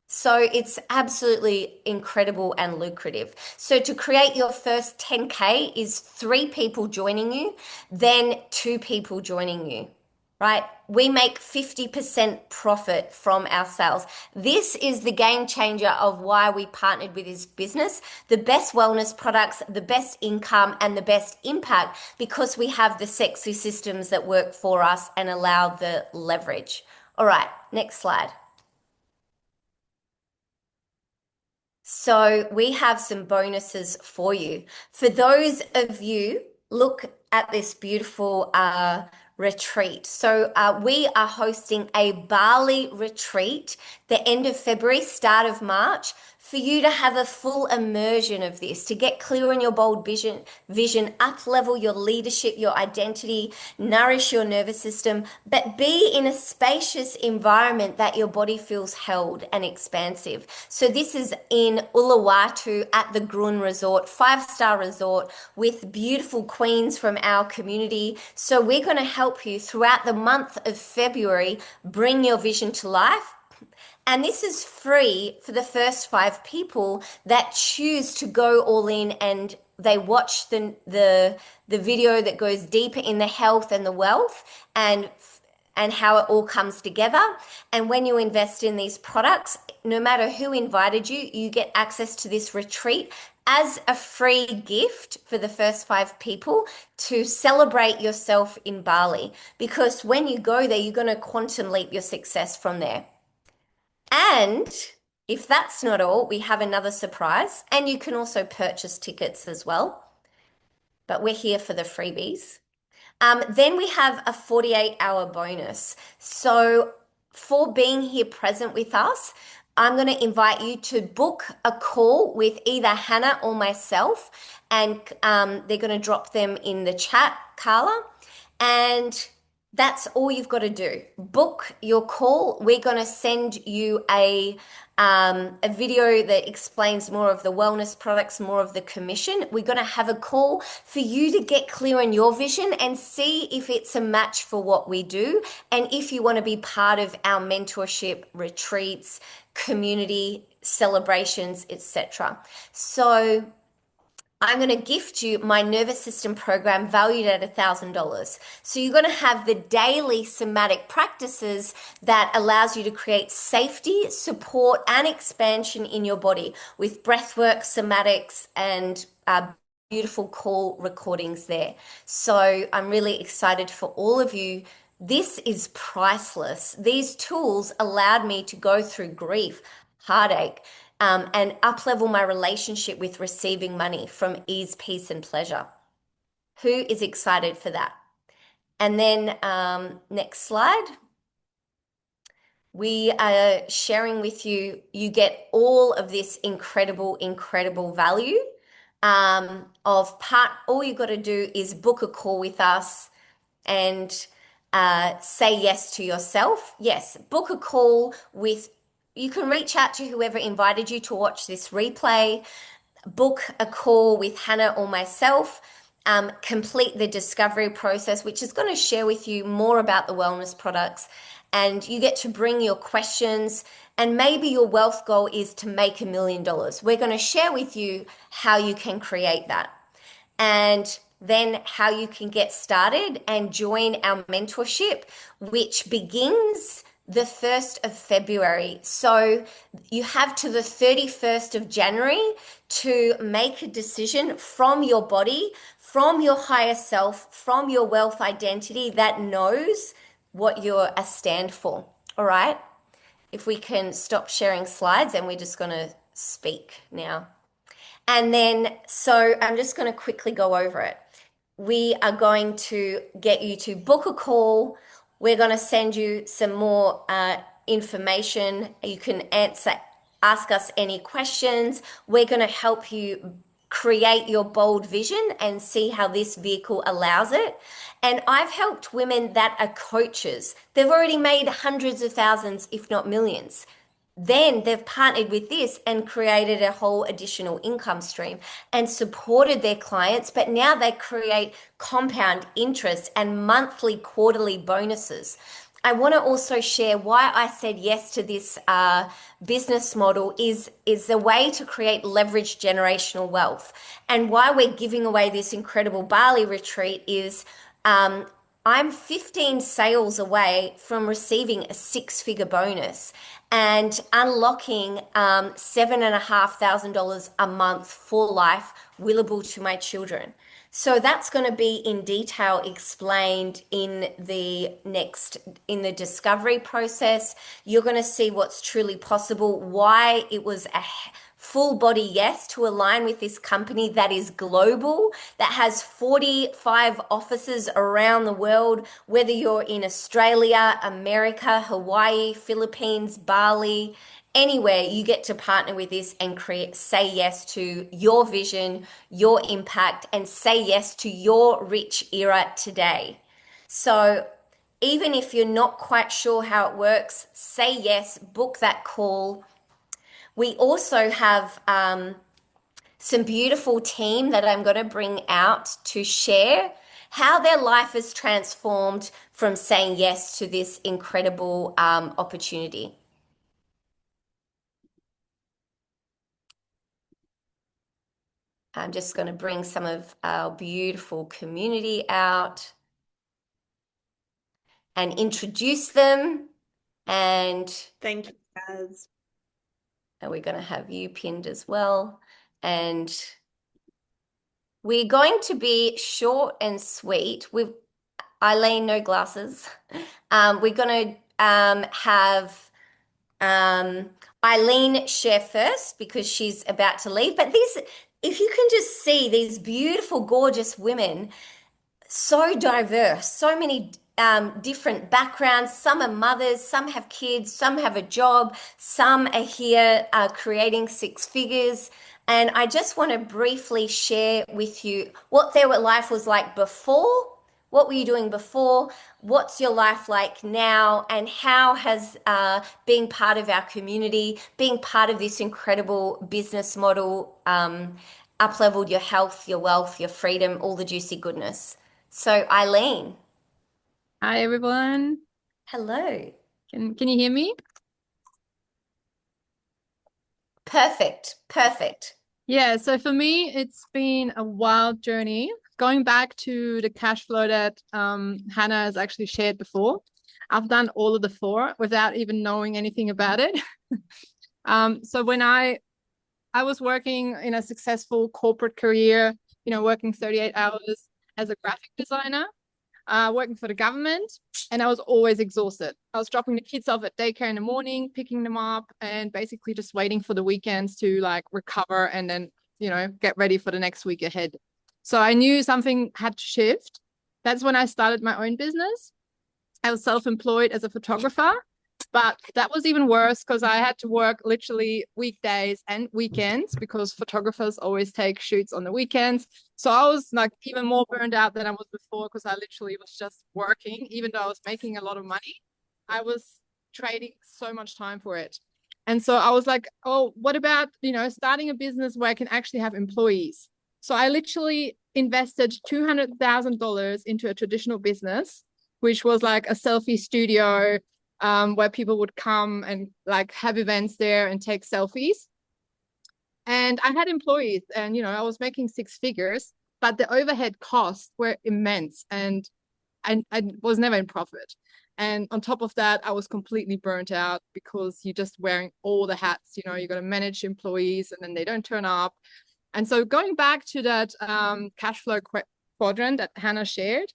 Speaker 2: So it's absolutely incredible and lucrative. So to create your first 10K is 3 people joining you, then 2 people joining you, right? We make 50% profit from our sales. This is the game changer of why we partnered with this business. The best wellness products, the best income, and the best impact, because we have the sexy systems that work for us and allow the leverage. All right, next slide. So we have some bonuses for you. For those of you, look at this beautiful retreat. So we are hosting a Bali retreat the end of February, start of March, for you to have a full immersion of this, to get clear on your bold vision, up level your leadership, your identity, nourish your nervous system, but be in a spacious environment that your body feels held and expansive. So this is in Uluwatu at the Gruen Resort, 5-star resort with beautiful queens from our community. So we're going to help you throughout the month of February bring your vision to life. And this is free for the first 5 people that choose to go all in, and they watch the video that goes deeper in the health and the wealth and how it all comes together. And when you invest in these products, no matter who invited you, you get access to this retreat as a free gift for the first 5 people to celebrate yourself in Bali. Because when you go there, you're going to quantum leap your success from there. And if that's not all, we have another surprise, and you can also purchase tickets as well. But we're here for the freebies. Then we have a 48-hour bonus. So for being here present with us, I'm going to invite you to book a call with either Hannah or myself, and they're going to drop them in the chat, Carla. And that's all you've got to do. Book your call. We're going to send you a video that explains more of the wellness products, more of the commission. We're going to have a call for you to get clear on your vision and see if it's a match for what we do, and if you want to be part of our mentorship, retreats, community celebrations, etc. So I'm going to gift you my nervous system program valued at $1,000. So you're going to have the daily somatic practices that allows you to create safety, support, and expansion in your body with breathwork, somatics, and beautiful call recordings there. So I'm really excited for all of you. This is priceless. These tools allowed me to go through grief, heartache, and up-level my relationship with receiving money from ease, peace, and pleasure. Who is excited for that? And then next slide. We are sharing with you, you get all of this incredible, incredible value all you got to do is book a call with us and say yes to yourself. Yes, book a call with, you can reach out to whoever invited you to watch this replay, book a call with Hannah or myself, complete the discovery process, which is going to share with you more about the wellness products, and you get to bring your questions, and maybe your wealth goal is to make $1 million. We're going to share with you how you can create that, and then how you can get started and join our mentorship, which begins the 1st of February. So you have to the 31st of January to make a decision from your body, from your higher self, from your wealth identity that knows what you're a stand for. All right. If we can stop sharing slides, and we're just going to speak now. And then, so I'm just going to quickly go over it. We are going to get you to book a call. We're going to send you some more information. You can ask us any questions. We're going to help you create your bold vision and see how this vehicle allows it. And I've helped women that are coaches. They've already made hundreds of thousands, if not millions. Then they've partnered with this and created a whole additional income stream and supported their clients, but now they create compound interest and monthly, quarterly bonuses. I want to also share why I said yes to this business model is the way to create leverage generational wealth. And why we're giving away this incredible Bali retreat is I'm 15 sales away from receiving a six-figure bonus and unlocking $7,500 a month for life willable to my children. So that's going to be in detail explained in the discovery process. You're going to see what's truly possible, why it was a full body yes to align with this company that is global, that has 45 offices around the world, whether you're in Australia, America, Hawaii, Philippines, Bali, anywhere, you get to partner with this and say yes to your vision, your impact, and say yes to your rich era today. So even if you're not quite sure how it works, say yes, book that call. We also have some beautiful team that I'm going to bring out to share how their life has transformed from saying yes to this incredible opportunity. I'm just going to bring some of our beautiful community out and introduce them. And
Speaker 1: Thank you, Kaz.
Speaker 2: we're going to have you pinned as well. And we're going to be short and sweet. With Eileen, no glasses. We're going to have Eileen share first because she's about to leave. But these, if you can just see these beautiful, gorgeous women, so diverse, so many different backgrounds. Some are mothers, some have kids, some have a job, some are here creating six figures. And I just want to briefly share with you what their life was like before. What were you doing before? What's your life like now? And how has being part of our community, being part of this incredible business model, up-leveled your health, your wealth, your freedom, all the juicy goodness? So, Eileen.
Speaker 4: Hi everyone.
Speaker 2: Hello.
Speaker 4: Can you hear me?
Speaker 2: Perfect. Perfect.
Speaker 4: Yeah, so for me, it's been a wild journey. Going back to the cash flow that Hannah has actually shared before, I've done all of the four without even knowing anything about it. So when I was working in a successful corporate career, working 38 hours as a graphic designer, working for the government, and I was always exhausted. I was dropping the kids off at daycare in the morning, picking them up, and basically just waiting for the weekends to recover and then, get ready for the next week ahead. So I knew something had to shift. That's when I started my own business. I was self-employed as a photographer, but that was even worse because I had to work literally weekdays and weekends because photographers always take shoots on the weekends. So I was even more burned out than I was before because I literally was just working. Even though I was making a lot of money, I was trading so much time for it. And so I was like, oh, what about, starting a business where I can actually have employees? So I literally invested $200,000 into a traditional business, which was like a selfie studio, where people would come and have events there and take selfies. And I had employees and, I was making six figures, but the overhead costs were immense and I was never in profit. And on top of that, I was completely burnt out because you're just wearing all the hats, you got to manage employees and then they don't turn up. And so going back to that cash flow quadrant that Hannah shared,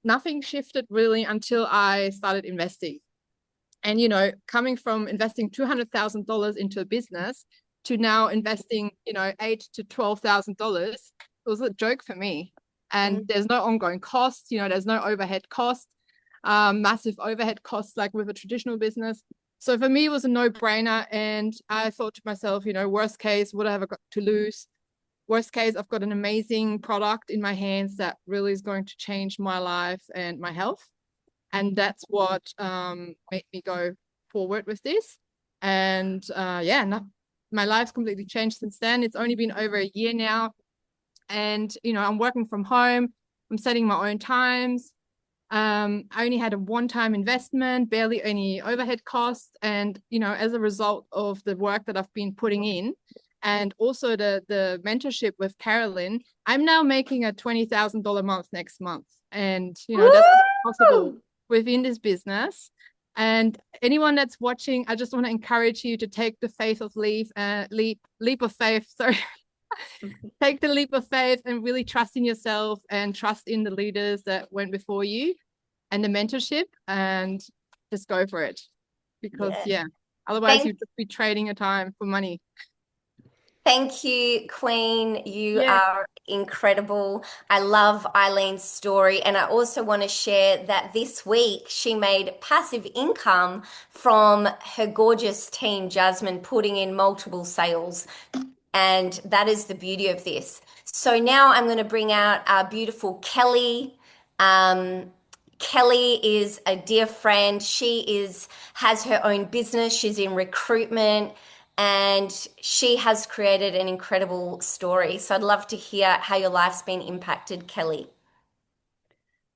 Speaker 4: nothing shifted really until I started investing. And, coming from investing $200,000 into a business to now investing, $8,000 to $12,000, it was a joke for me. And there's no ongoing costs, there's no overhead costs, massive overhead costs like with a traditional business. So for me, it was a no-brainer. And I thought to myself, worst case, what have I got to lose? Worst case, I've got an amazing product in my hands that really is going to change my life and my health. And that's what made me go forward with this. And my life's completely changed since then. It's only been over a year now. And, I'm working from home. I'm setting my own times. I only had a one-time investment, barely any overhead costs. And, as a result of the work that I've been putting in, and also the mentorship with Carolyn, I'm now making a $20,000 month next month. And, you know, that's possible within this business. And anyone that's watching, I just want to encourage you to take the leap of faith. Sorry. Take the leap of faith and really trust in yourself and trust in the leaders that went before you and the mentorship, and just go for it. Because otherwise you'd just be trading your time for money.
Speaker 2: Thank you, Queen. You are incredible. I love Eileen's story. And I also want to share that this week she made passive income from her gorgeous team, Jasmine, putting in multiple sales. And that is the beauty of this. So now I'm going to bring out our beautiful Kelly. Kelly is a dear friend. She has her own business. She's in recruitment. And she has created an incredible story. So I'd love to hear how your life's been impacted, Kelly.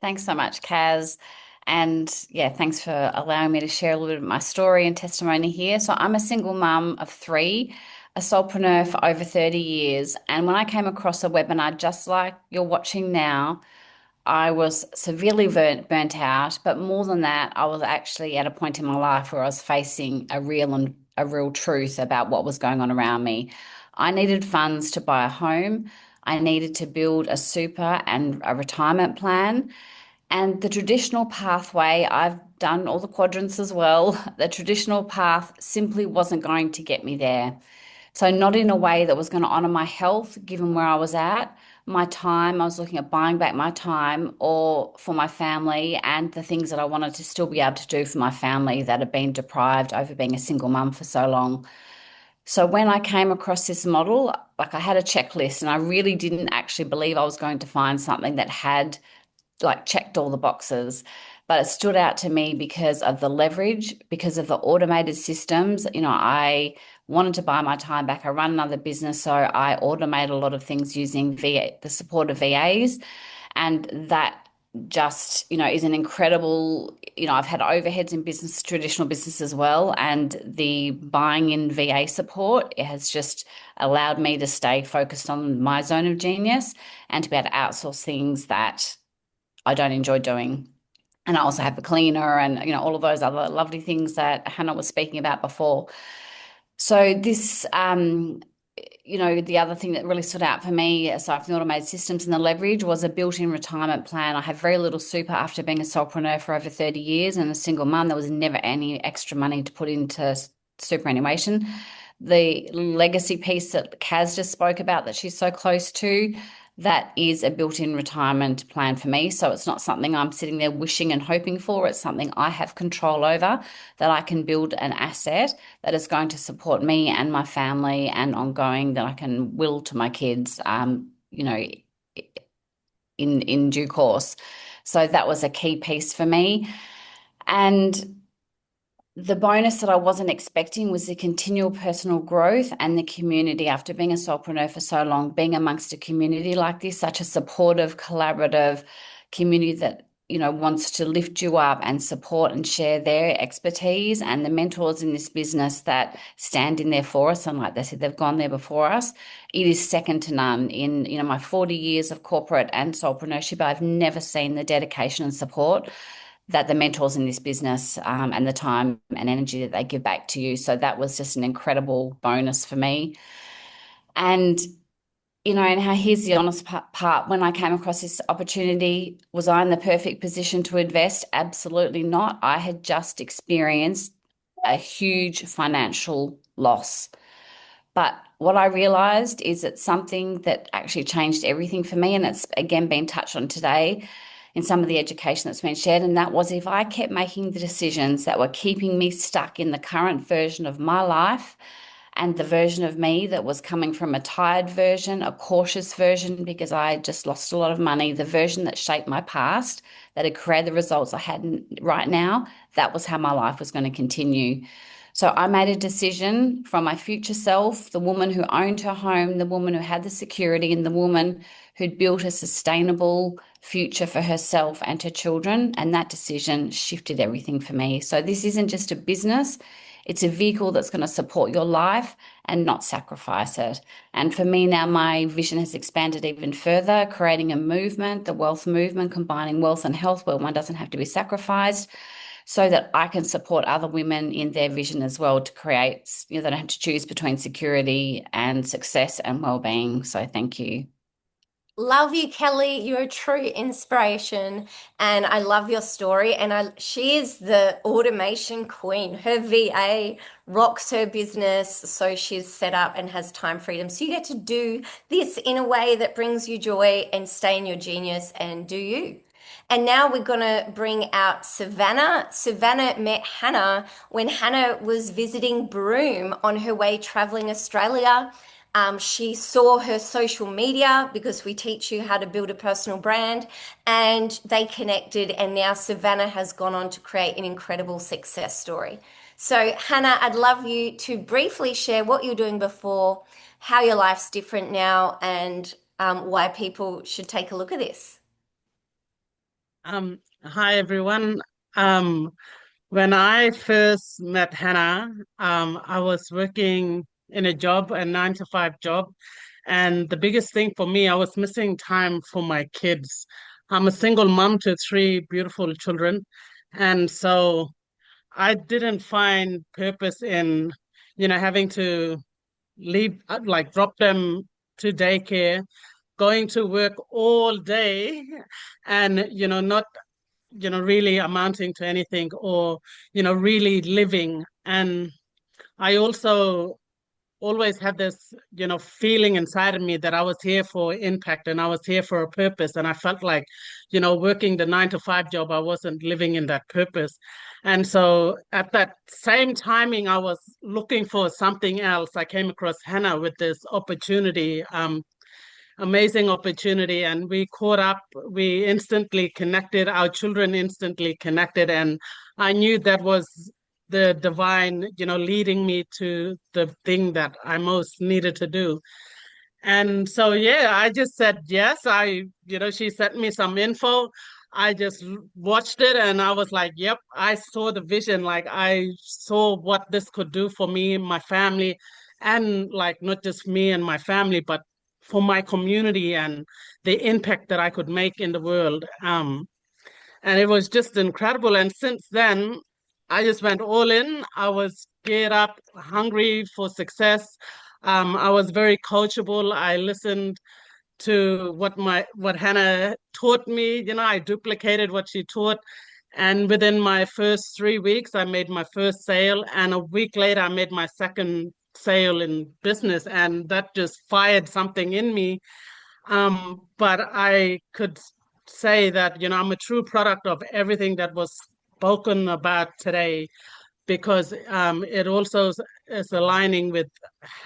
Speaker 5: Thanks so much, Kaz. And thanks for allowing me to share a little bit of my story and testimony here. So I'm a single mum of 3, a solopreneur for over 30 years. And when I came across a webinar just like you're watching now, I was severely burnt out. But more than that, I was actually at a point in my life where I was facing a real truth about what was going on around me. I needed funds to buy a home. I needed to build a super and a retirement plan. And the traditional pathway, I've done all the quadrants as well, the traditional path simply wasn't going to get me there. So not in a way that was going to honor my health, given where I was at, my time. I was looking at buying back my time or for my family and the things that I wanted to still be able to do for my family that had been deprived over being a single mum for so long. So when I came across this model, like I had a checklist and I really didn't actually believe I was going to find something that had checked all the boxes. But it stood out to me because of the leverage, because of the automated systems. You know, I wanted to buy my time back. I run another business, so I automate a lot of things using the support of VAs. And that just, is an incredible, I've had overheads in business, traditional business as well. And the buying in VA support, it has just allowed me to stay focused on my zone of genius and to be able to outsource things that I don't enjoy doing. And I also have a cleaner and, all of those other lovely things that Hannah was speaking about before. So this, the other thing that really stood out for me, aside from the automated systems and the leverage, was a built-in retirement plan. I have very little super after being a solopreneur for over 30 years and a single mum. There was never any extra money to put into superannuation. The legacy piece that Kaz just spoke about that she's so close to, that is a built-in retirement plan for me. So it's not something I'm sitting there wishing and hoping for. It's something I have control over, that I can build an asset that is going to support me and my family and ongoing, that I can will to my kids, in due course. So that was a key piece for me. And the bonus that I wasn't expecting was the continual personal growth and the community. After being a solopreneur for so long, being amongst a community like this, such a supportive, collaborative community that, wants to lift you up and support and share their expertise, and the mentors in this business that stand in there for us. And like they said, they've gone there before us. It is second to none. In, my 40 years of corporate and solopreneurship, I've never seen the dedication and support that the mentors in this business and the time and energy that they give back to you. So that was just an incredible bonus for me. And, and here's the honest part. When I came across this opportunity, was I in the perfect position to invest? Absolutely not. I had just experienced a huge financial loss. But what I realized is it's something that actually changed everything for me. And it's, again, been touched on today in some of the education that's been shared, and that was, if I kept making the decisions that were keeping me stuck in the current version of my life and the version of me that was coming from a tired version, a cautious version, because I just lost a lot of money, the version that shaped my past, that had created the results I had right now, that was how my life was going to continue. So I made a decision from my future self, the woman who owned her home, the woman who had the security, and the woman who'd built a sustainable future for herself and her children. And that decision shifted everything for me. So this isn't just a business. It's a vehicle that's going to support your life and not sacrifice it. And for me now, my vision has expanded even further, creating a movement, the wealth movement, combining wealth and health where one doesn't have to be sacrificed, so that I can support other women in their vision as well to create, they don't have to choose between security and success and well-being. So thank you.
Speaker 2: Love you, Kelly. You're a true inspiration, and I love your story. And she is the automation queen. Her VA rocks her business, so she's set up and has time freedom. So you get to do this in a way that brings you joy and stay in your genius and do you. And now we're going to bring out Savannah. Savannah met Hannah when Hannah was visiting Broome on her way traveling Australia. She saw her social media because we teach you how to build a personal brand, and they connected, and now Savannah has gone on to create an incredible success story. So Hannah, I'd love you to briefly share what you were doing before, how your life's different now, and why people should take a look at this.
Speaker 6: Hi everyone. When I first met Hannah, I was working in a 9-to-5 job. And the biggest thing for me, I was missing time for my kids. I'm a single mom to 3 beautiful children. And so I didn't find purpose in, having to leave, drop them to daycare, going to work all day and, not, really amounting to anything or, really living. And I also always had this, feeling inside of me that I was here for impact and I was here for a purpose. And I felt like, working the 9-to-5 job, I wasn't living in that purpose. And so at that same timing, I was looking for something else. I came across Hannah with this opportunity, amazing opportunity. And we caught up, we instantly connected, our children instantly connected. And I knew that was the divine, leading me to the thing that I most needed to do. And so, yeah, I just said yes. She sent me some info. I just watched it and I was like, yep, I saw the vision. Like I saw what this could do for me, my family, and like not just me and my family, but for my community and the impact that I could make in the world. And it was just incredible. And since then, I just went all in. I was geared up, hungry for success. I was very coachable. I listened to what Hannah taught me. I duplicated what she taught. And within my first 3 weeks, I made my first sale. And a week later, I made my second sale in business. And that just fired something in me. But I could say that, I'm a true product of everything that was spoken about today, because it also is aligning with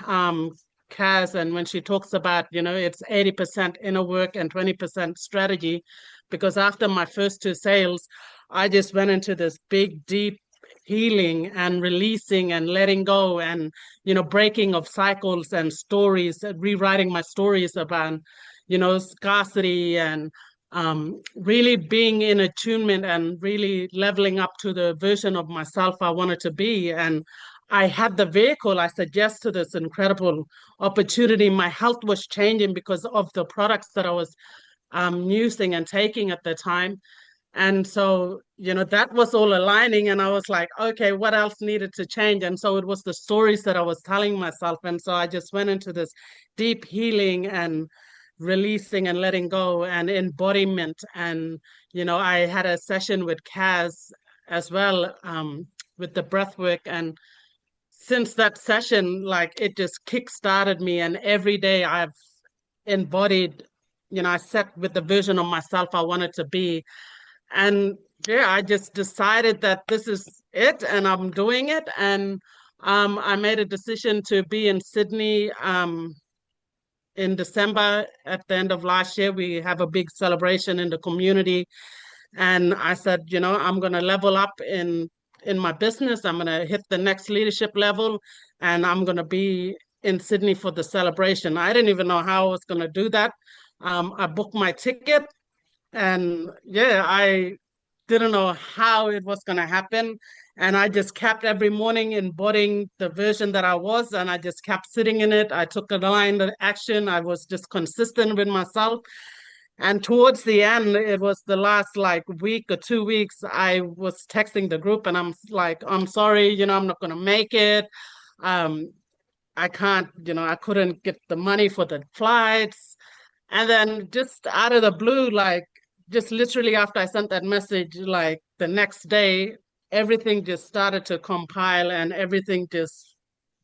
Speaker 6: Kaz, and when she talks about, it's 80% inner work and 20% strategy, because after my first 2 sales, I just went into this big, deep healing and releasing and letting go and, breaking of cycles and stories, rewriting my stories about, scarcity and really being in attunement and really leveling up to the version of myself I wanted to be. And I had the vehicle. I said yes to this incredible opportunity. My health was changing because of the products that I was using and taking at the time. And so, that was all aligning. And I was like, okay, what else needed to change? And so it was the stories that I was telling myself. And so I just went into this deep healing and releasing and letting go and embodiment. And, I had a session with Kaz as well, with the breath work. And since that session, like it just kick-started me. And every day I've embodied, I set with the version of myself I wanted to be. And yeah, I just decided that this is it and I'm doing it. And I made a decision to be in Sydney in December. At the end of last year, we have a big celebration in the community. And I said, I'm going to level up in my business. I'm going to hit the next leadership level and I'm going to be in Sydney for the celebration. I didn't even know how I was going to do that. I booked my ticket and yeah, I didn't know how it was going to happen. And I just kept every morning embodying the version that I was, and I just kept sitting in it. I took a line of action. I was just consistent with myself. And towards the end, it was the last like week or 2 weeks, I was texting the group and I'm like, I'm sorry, I'm not going to make it. Um, I can't, I couldn't get the money for the flights. And then just out of the blue, like just literally after I sent that message, like the next day, everything just started to compile and everything just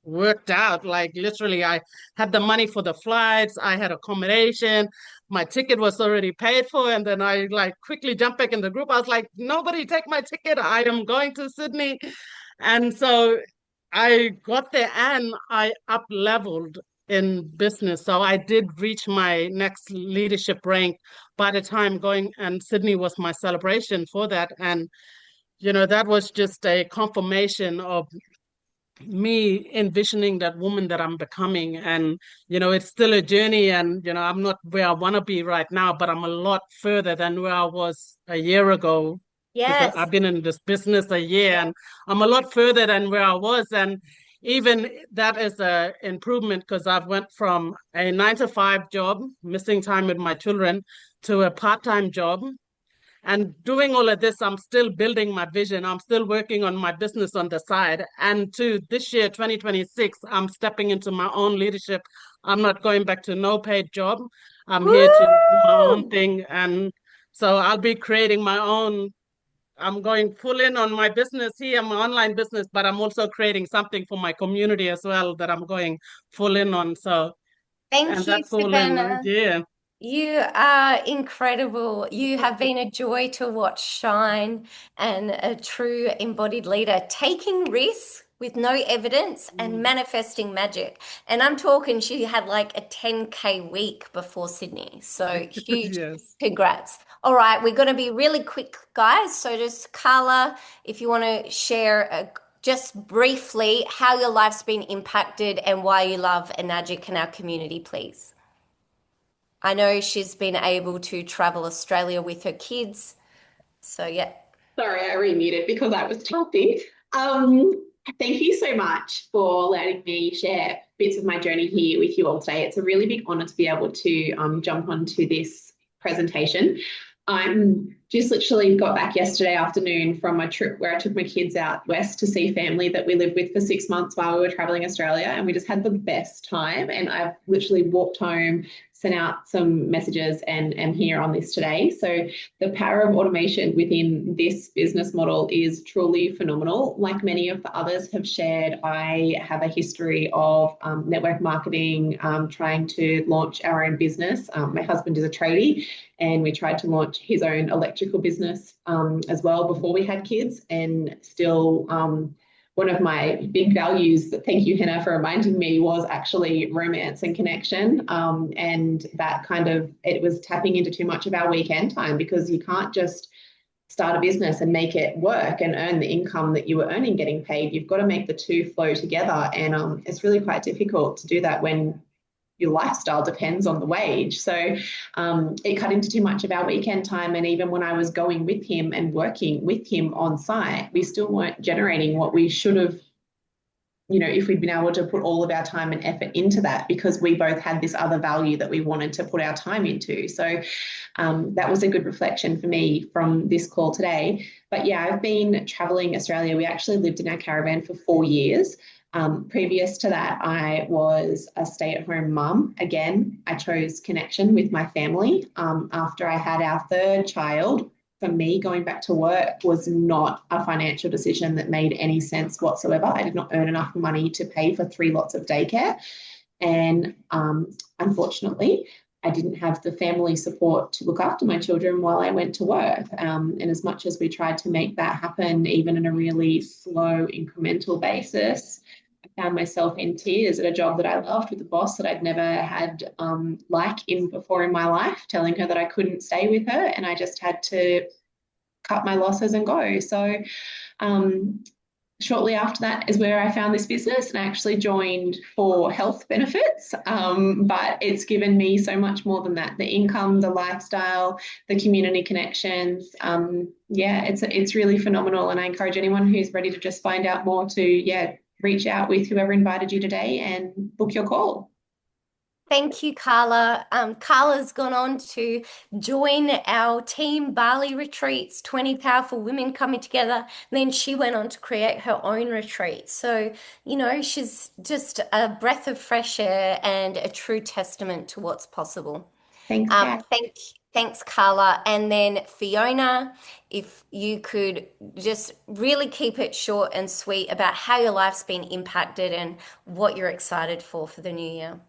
Speaker 6: worked out. Like literally, I had the money for the flights, I had accommodation, my ticket was already paid for, and then I like quickly jumped back in the group. I was like, nobody take my ticket. I am going to Sydney. And so I got there and I up leveled in business. So I did reach my next leadership rank by the time going, and Sydney was my celebration for that. And, that was just a confirmation of me envisioning that woman that I'm becoming. And, it's still a journey and, I'm not where I want to be right now, but I'm a lot further than where I was a year ago because
Speaker 2: Yes.
Speaker 6: I've been in this business a year and I'm a lot further than where I was. And even that is a improvement because I've went from a 9 to 5 job, missing time with my children, to a part-time job. And doing all of this, I'm still building my vision. I'm still working on my business on the side. And to this year, 2026, I'm stepping into my own leadership. I'm not going back to no paid job. I'm here to do my own
Speaker 2: Woo!
Speaker 6: thing. And so I'll be creating my own. I'm going full in on my business here, my online business, but I'm also creating something for my community as well that I'm going full in on. So, and
Speaker 2: Thank you,
Speaker 6: that's all in,
Speaker 2: Savannah.
Speaker 6: yeah.
Speaker 2: You are incredible. You have been a joy to watch shine and a true embodied leader, taking risks with no evidence and manifesting magic. And I'm talking, she had like a 10K week before Sydney. So huge
Speaker 6: Yes.
Speaker 2: congrats. All right, we're going to be really quick, guys. So just Carla, if you want to share just briefly how your life's been impacted and why you love Enagic and our community, please. I know she's been able to travel Australia with her kids. So, yeah.
Speaker 7: Sorry, I remuted because I was typing. Thank you so much for letting me share bits of my journey here with you all today. It's a really big honor to be able to jump onto this presentation. I'm just literally got back yesterday afternoon from a trip where I took my kids out west to see family that we lived with for 6 months while we were traveling Australia, and we just had the best time. And I've literally walked home, sent out some messages, and am here on this today. So the power of automation within this business model is truly phenomenal. Like many of the others have shared, I have a history of network marketing, trying to launch our own business. My husband is a tradie, and we tried to launch his own electrical business as well before we had kids, and still one of my big values, that thank you, Hannah, for reminding me, was actually romance and connection. And that it was tapping into too much of our weekend time, because you can't just start a business and make it work and earn the income that you were earning getting paid. You've got to make the two flow together. And it's really quite difficult to do that when your lifestyle depends on the wage. So it cut into too much of our weekend time. And even when I was going with him and working with him on site, we still weren't generating what we should have, if we'd been able to put all of our time and effort into that, because we both had this other value that we wanted to put our time into. So that was a good reflection for me from this call today. But yeah, I've been traveling Australia. We actually lived in our caravan for 4 years. Previous to that, I was a stay-at-home mum. Again, I chose connection with my family. After I had our third child, for me, going back to work was not a financial decision that made any sense whatsoever. I did not earn enough money to pay for 3 lots of daycare. And unfortunately, I didn't have the family support to look after my children while I went to work. And as much as we tried to make that happen, even in a really slow, incremental basis, I found myself in tears at a job that I loved with a boss that I'd never had before in my life, telling her that I couldn't stay with her, and I just had to cut my losses and go. So shortly after that is where I found this business and I actually joined for health benefits. But it's given me so much more than that, the income, the lifestyle, the community connections. Yeah, it's really phenomenal. And I encourage anyone who's ready to just find out more to, yeah, reach out with whoever invited you today and book your call.
Speaker 2: Thank you, Carla. Carla's gone on to join our team Bali retreats, 20 powerful women coming together. Then she went on to create her own retreat. So, you know, she's just a breath of fresh air and a true testament to what's possible.
Speaker 7: Thanks, Kat.
Speaker 2: Thanks, Carla. And then Fiona, if you could just really keep it short and sweet about how your life's been impacted and what you're excited for the new year.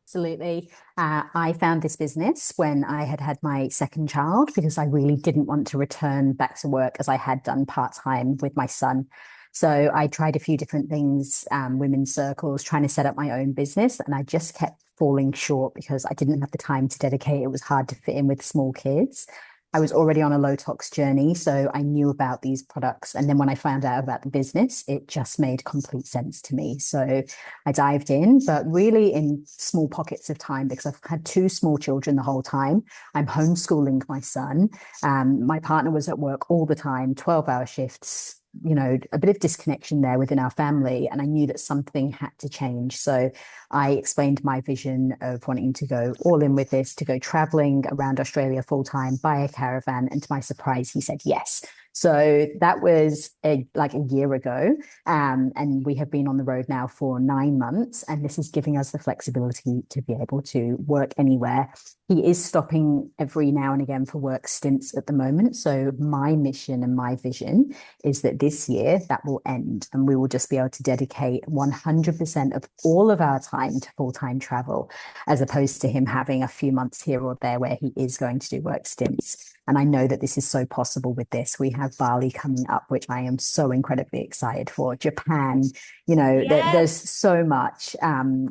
Speaker 8: Absolutely. I found this business when I had had my second child because I really didn't want to return back to work as I had done part-time with my son. So I tried a few different things, women's circles, trying to set up my own business, and I just kept falling short because I didn't have the time to dedicate. It was hard to fit in with small kids. I was already on a low tox journey, so I knew about these products. And then when I found out about the business, it just made complete sense to me. So I dived in, but really in small pockets of time because I've had two small children the whole time. I'm homeschooling my son. My partner was at work all the time, 12-hour shifts, you know, a bit of disconnection there within our family. And I knew that something had to change. So I explained my vision of wanting to go all in with this, to go traveling around Australia full time, buy a caravan. And to my surprise, he said yes. So that was like a year ago. And we have been on the road now for 9 months. And this is giving us the flexibility to be able to work anywhere. He is stopping every now and again for work stints at the moment. So my mission and my vision is that this year that will end and we will just be able to dedicate 100% of all of our time to full-time travel, as opposed to him having a few months here or there where he is going to do work stints. And I know that this is so possible with this. We have Bali coming up, which I am so incredibly excited for. Japan, you know, there's so much.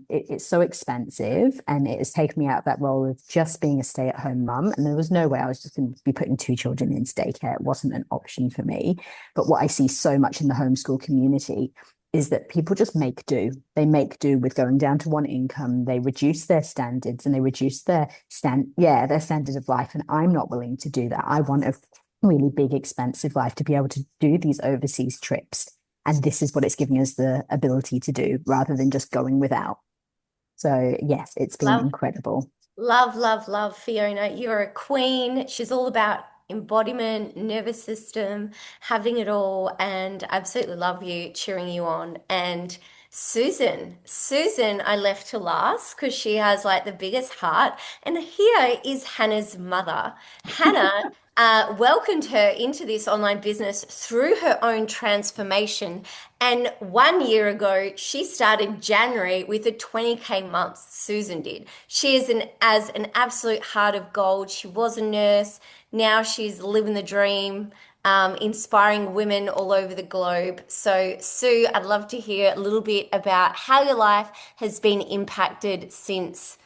Speaker 8: It's so expensive, and it has taken me out of that role of just being a stay-at-home mum. And there was no way I was just going to be putting 2 children into daycare. It wasn't an option for me. But what I see so much in the homeschool community is that people just make do. They make do with going down to one income. They reduce their standards and they reduce their standard of life. And I'm not willing to do that. I want a really big, expensive life to be able to do these overseas trips. And this is what it's giving us the ability to do rather than just going without. So yes, it's been incredible.
Speaker 2: Love, love, love, Fiona. You're a queen. She's all about embodiment, nervous system, having it all, and I absolutely love you, cheering you on. And Susan, I left to last because she has like the biggest heart. And here is Hannah's mother. Hannah welcomed her into this online business through her own transformation. And 1 year ago, she started January with a 20K month. Susan did. She is an absolute heart of gold. She was a nurse. Now she's living the dream, inspiring women all over the globe. So, Sue, I'd love to hear a little bit about how your life has been impacted since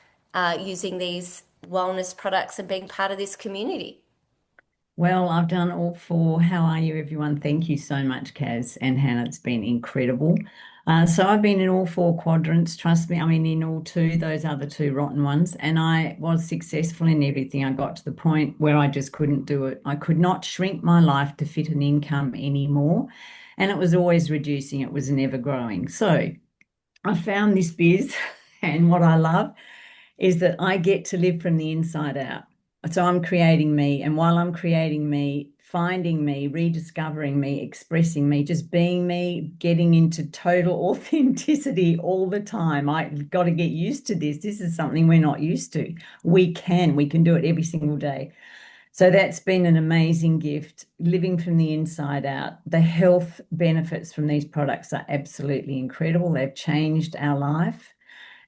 Speaker 2: using these wellness products and being part of this community.
Speaker 9: Well, I've done all 4. How are you, everyone? Thank you so much, Kaz and Hannah. It's been incredible. So I've been in all 4 quadrants. Trust me, I mean, in all 2, those are the 2 rotten ones. And I was successful in everything. I got to the point where I just couldn't do it. I could not shrink my life to fit an income anymore. And it was always reducing. It was never growing. So I found this biz, and what I love is that I get to live from the inside out. So I'm creating me, and while I'm creating me, finding me, rediscovering me, expressing me, just being me, getting into total authenticity all the time. I've got to get used to this. This is something we're not used to. We can do it every single day. So that's been an amazing gift, living from the inside out. The health benefits from these products are absolutely incredible. They've changed our life.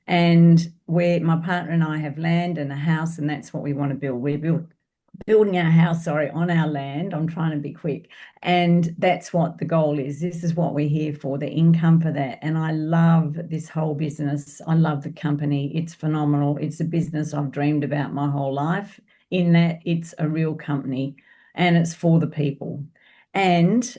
Speaker 9: And my partner and I have land and a house, and that's what we want to build. We're building our house, on our land. I'm trying to be quick. And that's what the goal is. This is what we're here for, the income for that. And I love this whole business. I love the company. It's phenomenal. It's a business I've dreamed about my whole life, in that it's a real company and it's for the people. And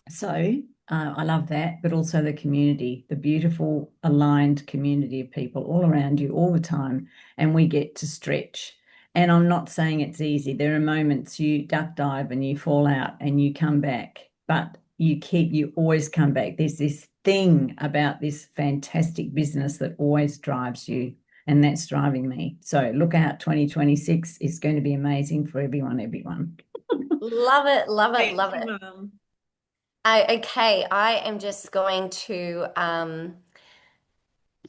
Speaker 9: So I love that, but also the community, the beautiful aligned community of people all around you all the time, and we get to stretch. And I'm not saying it's easy. There are moments you duck dive and you fall out and you come back, but you always come back. There's this thing about this fantastic business that always drives you, and that's driving me. So look out, 2026 is going to be amazing for everyone, everyone.
Speaker 2: Love it, love it,
Speaker 1: Thank
Speaker 2: love
Speaker 1: you,
Speaker 2: it.
Speaker 1: Mum.
Speaker 2: Okay, I am just going to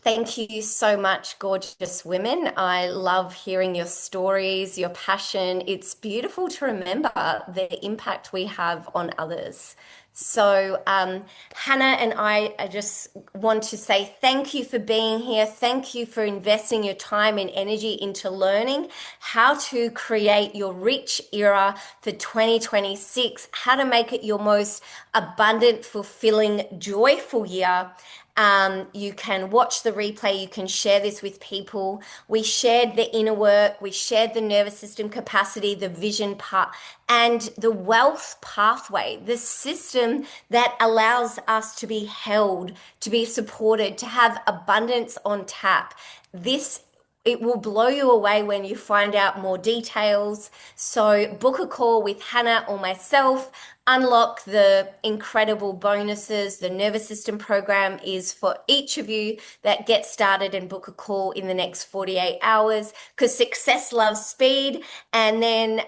Speaker 2: thank you so much, gorgeous women. I love hearing your stories, your passion. It's beautiful to remember the impact we have on others. So, Hannah and I just want to say thank you for being here. Thank you for investing your time and energy into learning how to create your rich era for 2026, how to make it your most abundant, fulfilling, joyful year. You can watch the replay, you can share this with people. We shared the inner work, we shared the nervous system capacity, the vision part, and the wealth pathway, the system that allows us to be held, to be supported, to have abundance on tap. It will blow you away when you find out more details. So book a call with Hannah or myself, unlock the incredible bonuses. The nervous system program is for each of you that get started and book a call in the next 48 hours because success loves speed. And then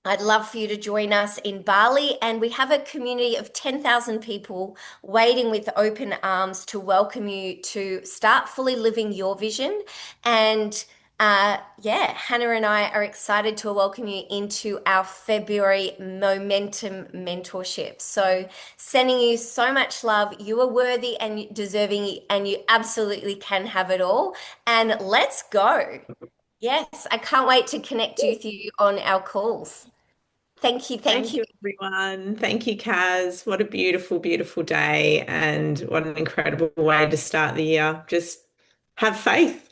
Speaker 2: I'd love for you to join us in Bali, and we have a community of 10,000 people waiting with open arms to welcome you to start fully living your vision. And yeah, Hannah and I are excited to welcome you into our February Momentum Mentorship. So, sending you so much love. You are worthy and deserving, and you absolutely can have it all. And let's go. Yes, I can't wait to connect with you on our calls. Thank you. Thank
Speaker 1: Thank
Speaker 2: you.
Speaker 1: you, everyone. Thank you, Kaz. What a beautiful, beautiful day, and what an incredible way to start the year. Just have faith.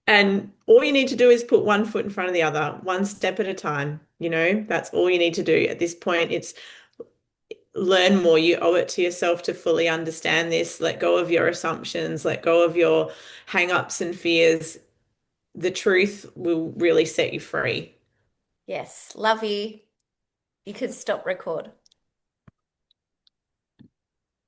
Speaker 1: And all you need to do is put one foot in front of the other, one step at a time. That's all you need to do. At this point, it's learn more. You owe it to yourself to fully understand this. Let go of your assumptions, let go of your hang-ups and fears. The truth will really set you free.
Speaker 2: Yes, love you. You can stop record.